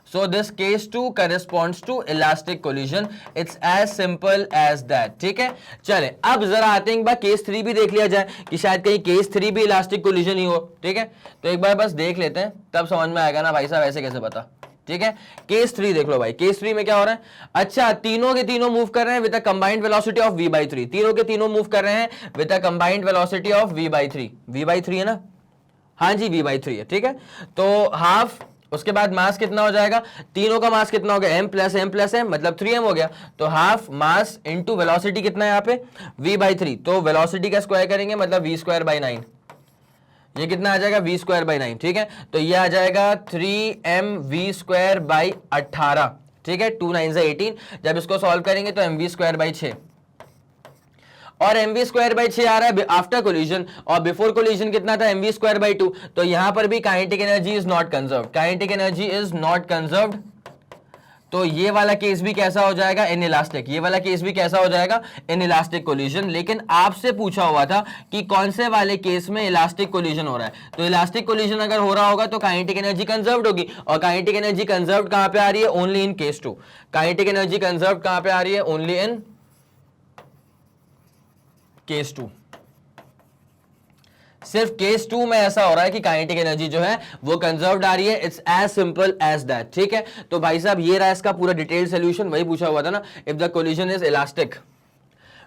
so this case 2 corresponds to elastic collision, it's as simple as that। ठीक है, चले अब जरा आते हैं एक बार केस 3 भी देख लिया जाए कि शायद कहीं केस 3 भी इलास्टिक कोलिजन ही हो। ठीक है, तो एक बार बस देख लेते हैं, तब समझ में आएगा ना भाई साहब ऐसे कैसे पता। ठीक है, केस 3 देख लो भाई, केस 3 में क्या हो रहा है, अच्छा तीनों के तीनों मूव कर रहे हैं with a combined velocity of v/3, तीनों के तीनों मूव कर रहे हैं with a combined velocity of v/3, v/3 है ना, हाँ जी v/3 है। ठीक है, तो हाफ, उसके बाद मास कितना हो जाएगा, तीनों का मास कितना हो गया, m प्लस m मतलब 3m हो गया, तो हाफ मास इंटू वेलोसिटी कितना है यहाँ पे, v/3, तो वेलोसिटी का स्क्वायर करेंगे मतलब v²/9, ये कितना आ जाएगा, v²/9। ठीक है, तो ये आ जाएगा 3mv²/18। ठीक है, 2 9 से 18, जब इसको सॉल्व करेंगे तो mv²/6, और mv²/6 आ रहा है आफ्टर कोलिजन, और बिफोर कोलिजन कितना था, mv²/2। तो यहां पर भी kinetic energy is not conserved, kinetic energy is not conserved. तो ये वाला केस भी कैसा हो जाएगा, इनइलास्टिक, ये वाला केस भी कैसा हो जाएगा, इनइलास्टिक कोलिजन। लेकिन आपसे पूछा हुआ था कि कौन से वाले केस में इलास्टिक कोलिजन हो रहा है, तो इलास्टिक कोलिजन अगर हो रहा होगा तो काइनेटिक एनर्जी कंजर्व्ड होगी, और काइनेटिक एनर्जी कंजर्व्ड कहां पे आ रही है, only in case 2। Kinetic energy conserved कहां पे आ रही है, ओनली इन केस 2। सिर्फ केस 2 में ऐसा हो रहा है कि काइनेटिक एनर्जी जो है वो कंजर्व्ड आ रही है, it's as simple as that. ठीक है, तो भाई साहब ये रहा इसका पूरा डिटेल्ड सॉल्यूशन, वही पूछा हुआ था ना, if the collision is elastic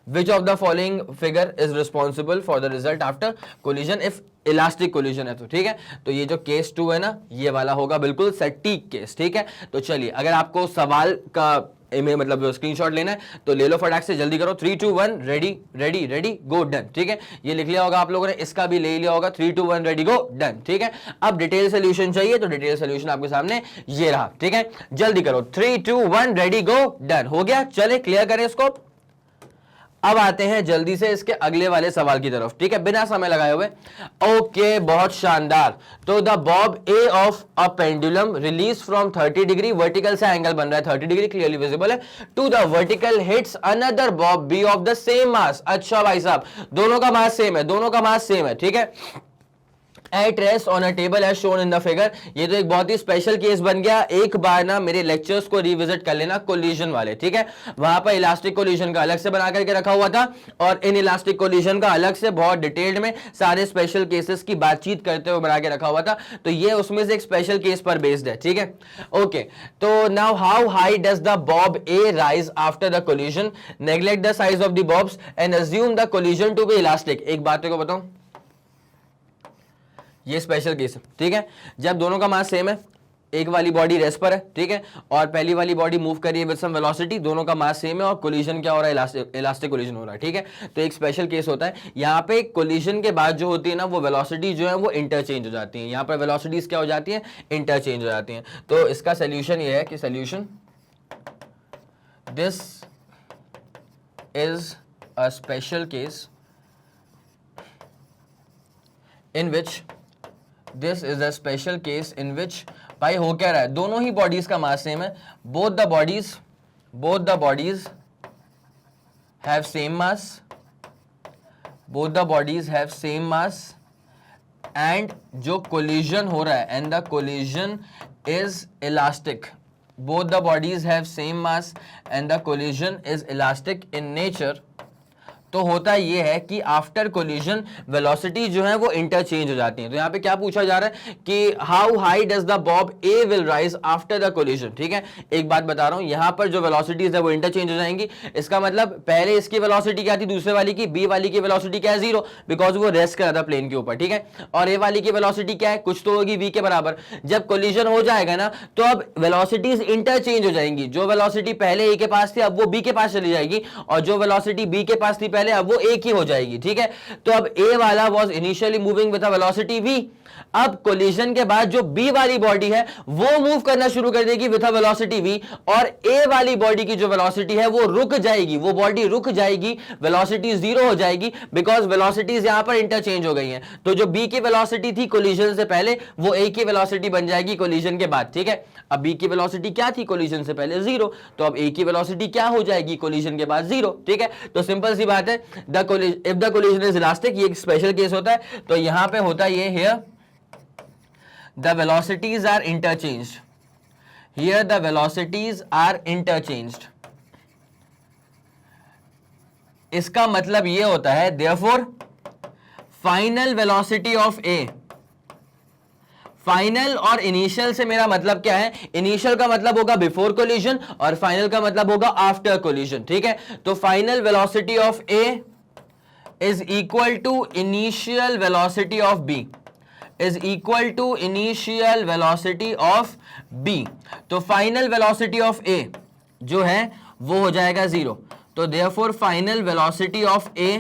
which of the following figure is responsible for the result after collision if elastic collision है। तो ठीक है, तो ये जो केस 2 है ना, ये वाला होगा बिल्कुल सटीक केस। ठीक है, तो चलिए अगर आपको सवाल का मतलब स्क्रीनशॉट लेना है तो ले लो, फटाक से जल्दी करो, 3 2 1 रेडी रेडी रेडी गो डन। ठीक है, ये लिख लिया होगा आप लोगों ने, इसका भी ले लिया होगा, 3 2 1 रेडी गो डन। ठीक है, अब डिटेल सोल्यूशन चाहिए तो डिटेल सोल्यूशन आपके सामने ये रहा। ठीक है, जल्दी करो, 3 2 1 रेडी गो डन, हो गया। चले क्लियर करें इसको, अब आते हैं जल्दी से इसके अगले वाले सवाल की तरफ। ठीक है, बिना समय लगाए हुए। ओके, बहुत शानदार। तो the bob A of a pendulum release from 30 degree, vertical से एंगल बन रहा है 30 डिग्री, क्लियरली विजिबल है, to the vertical hits another bob B of the same mass. अच्छा भाई साहब, दोनों का मास सेम है, दोनों का मास सेम है। ठीक है, at rest on a table as shown in the figure. ये तो एक बहुत ही स्पेशल केस बन गया, एक बार ना मेरे लेक्चर्स को रिविजिट कर लेना कोलिजन वाले। ठीक है, वहां पर इलास्टिक कोलिजन का अलग से बना करके रखा हुआ था, और इन इलास्टिक कोलिजन का अलग से बहुत डिटेल्ड में सारे स्पेशल केसेस की बातचीत करते हुए बना के रखा हुआ था। तो ये उसमें से एक स्पेशल केस पर बेस्ड है। ठीक है, ओके, तो now how high does the bob A rise after the collision, neglect the size of the bobs and assume the collision to be elastic. एक बात को बताऊं, ये स्पेशल केस है। ठीक है, जब दोनों का मास सेम है, एक वाली बॉडी रेस्ट पर है, ठीक है, और पहली वाली बॉडी मूव कर रही है विद सम वेलोसिटी, दोनों का मास सेम है और कोलिजन क्या हो रहा है, इलास्टिक कोलिजन हो रहा है। ठीक है, तो एक स्पेशल केस होता है यहाँ पे, कोलिजन के बाद जो होती है ना वो वेलोसिटी जो है वो इंटरचेंज हो जाती है, यहाँ पर वेलोसिटीज क्या हो जाती है, इंटरचेंज हो जाती हैं। तो इसका सोल्यूशन ये है कि solution, this is a special case in which this is a special case in which भाई हो क्या रहा है, दोनों ही बॉडीज का मास सेम है, both the bodies have same mass, both the bodies have same mass and जो कोलिजन हो रहा है, and the collision is elastic, both the bodies have same mass and the collision is elastic in nature, तो होता ये है कि आफ्टर कोलिजन वेलोसिटी जो है वो इंटरचेंज हो जाती है। तो यहाँ पे क्या पूछा जा रहा है कि how high does the bob A will rise after the collision. ठीक है, एक बात बता रहा हूं, यहाँ पर जो वेलोसिटीज है वो इंटरचेंज हो जाएंगी। इसका मतलब पहले इसकी वेलोसिटी क्या थी, दूसरे वाली की, बी वाली की वेलोसिटी क्या है, 0, बिकॉज वो रेस्ट कर रहा था प्लेन के ऊपर। ठीक है, और ए वाली की वेलोसिटी क्या है, कुछ तो होगी v के बराबर। जब कोलिजन हो जाएगा ना तो अब वेलोसिटीज इंटरचेंज हो जाएंगी। जो वेलोसिटी पहले ए के पास थी अब वो बी के पास चली जाएगी, और जो वेलोसिटी बी के पास थी पहले अब वो एक ही हो जाएगी। ठीक है, तो अब ए वाला was initially moving with a velocity v, अब कोलिजन के बाद जो बी वाली बॉडी है वो मूव करना शुरू कर देगी विद अ वेलोसिटी v, और ए वाली बॉडी की जो वेलोसिटी है वो रुक जाएगी, वो बॉडी रुक जाएगी, वेलोसिटी 0 हो जाएगी, बिकॉज वेलोसिटीज यहां पर इंटरचेंज हो गई हैं। तो जो बी की वेलोसिटी थी कोलिजन से पहले वो ए की वेलोसिटी बन जाएगी कोलिजन के बाद। ठीक है, अब बी की वेलोसिटी क्या थी कोलिजन से पहले, 0, तो अब ए की वेलोसिटी क्या हो जाएगी कोलिजन के बाद, 0। ठीक है, तो सिंपल सी बात है, if the collision is elastic, ये एक स्पेशल केस होता है। तो यहां पे होता है ये, here the velocities are interchanged, here the velocities are interchanged। इसका मतलब ये होता है therefore final velocity of A, final और इनिशियल से मेरा मतलब क्या है, इनिशियल का मतलब होगा बिफोर कोलिजन और फाइनल का मतलब होगा आफ्टर कोलिजन। ठीक है, तो final velocity of A is equal to initial velocity of B, is equal to initial velocity of B। तो फाइनल वेलोसिटी ऑफ A जो है वो हो जाएगा 0, तो therefore final velocity of A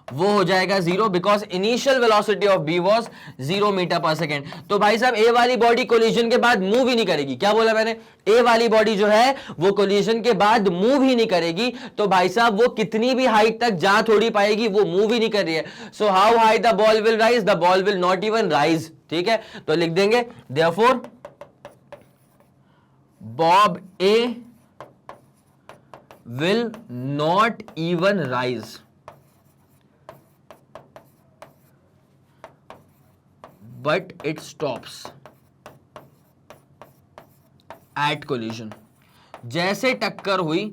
वो हो जाएगा 0, because initial velocity of B was 0 metre per second. तो भाई साहब ए वाली बॉडी कोलिजन के बाद मूव ही नहीं करेगी। क्या बोला मैंने, ए वाली बॉडी जो है वो कोलिजन के बाद मूव ही नहीं करेगी, तो भाई साहब वो कितनी भी हाइट तक जा थोड़ी पाएगी, वो मूव ही नहीं कर रही है। So how high the ball will rise, the ball will not even rise. ठीक है, तो लिख देंगे therefore Bob A will not even rise, but it stops at collision। जैसे टक्कर हुई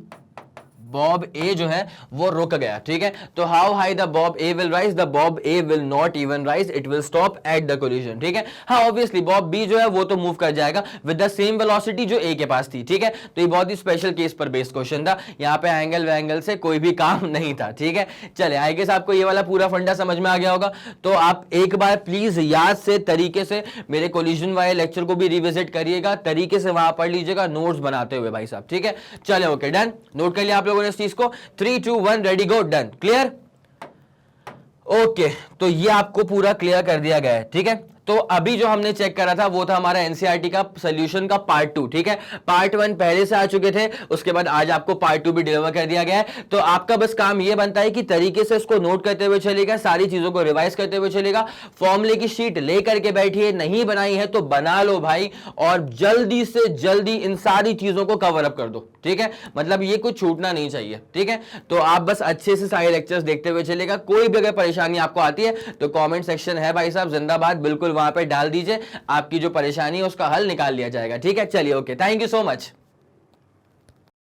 बॉब ए जो है वो रुक गया। ठीक है, तो how high the bob A will rise, the bob A will not even rise, it will stop at the collision. ठीक है, हाँ ऑब्वियसली बॉब बी जो है वो तो मूव कर जाएगा विद द सेम वेलोसिटी जो ए के पास थी। ठीक है, तो ये बहुत ही स्पेशल केस पर बेस्ड क्वेश्चन था, यहाँ पे एंगल वैंगल से कोई भी काम नहीं था। ठीक है, चले आई गेस आपको ये वाला पूरा फंडा समझ में आ गया होगा। तो आप एक बार प्लीज याद से तरीके से मेरे कोलिजन वाले लेक्चर को भी रिविजिट करिएगा, तरीके से वहां पढ़ लीजिएगा नोट्स बनाते हुए भाई साहब। ठीक है, चले ओके डन, नोट कर लिया आप लोगों ने इस चीज को, 3 2 1 रेडी गो डन, क्लियर ओके। तो ये आपको पूरा क्लियर कर दिया गया है। ठीक है, तो अभी जो हमने चेक करा था वो था हमारा एनसीईआरटी का सॉल्यूशन का पार्ट 2। ठीक है, पार्ट 1 पहले से आ चुके थे, उसके बाद आज आपको पार्ट 2 भी डिलीवर कर दिया गया है। तो आपका बस काम ये बनता है कि तरीके से इसको नोट करते हुए चलेगा, सारी चीजों को रिवाइज करते हुए चलेगा, फॉर्मूले की शीट लेकर के बैठिए, नहीं बनाई है तो बना लो भाई, और जल्दी से जल्दी इन सारी चीजों को कवर अप कर दो। ठीक है, मतलब ये कुछ छूटना नहीं चाहिए। ठीक है, तो आप बस अच्छे से सारे लेक्चर्स देखते हुए चलेगा, कोई भी अगर परेशानी आपको आती है तो कमेंट सेक्शन है भाई साहब जिंदाबाद, बिल्कुल वहां पे डाल दीजिए, आपकी जो परेशानी है उसका हल निकाल लिया जाएगा। ठीक है, चलिए okay, thank you so much.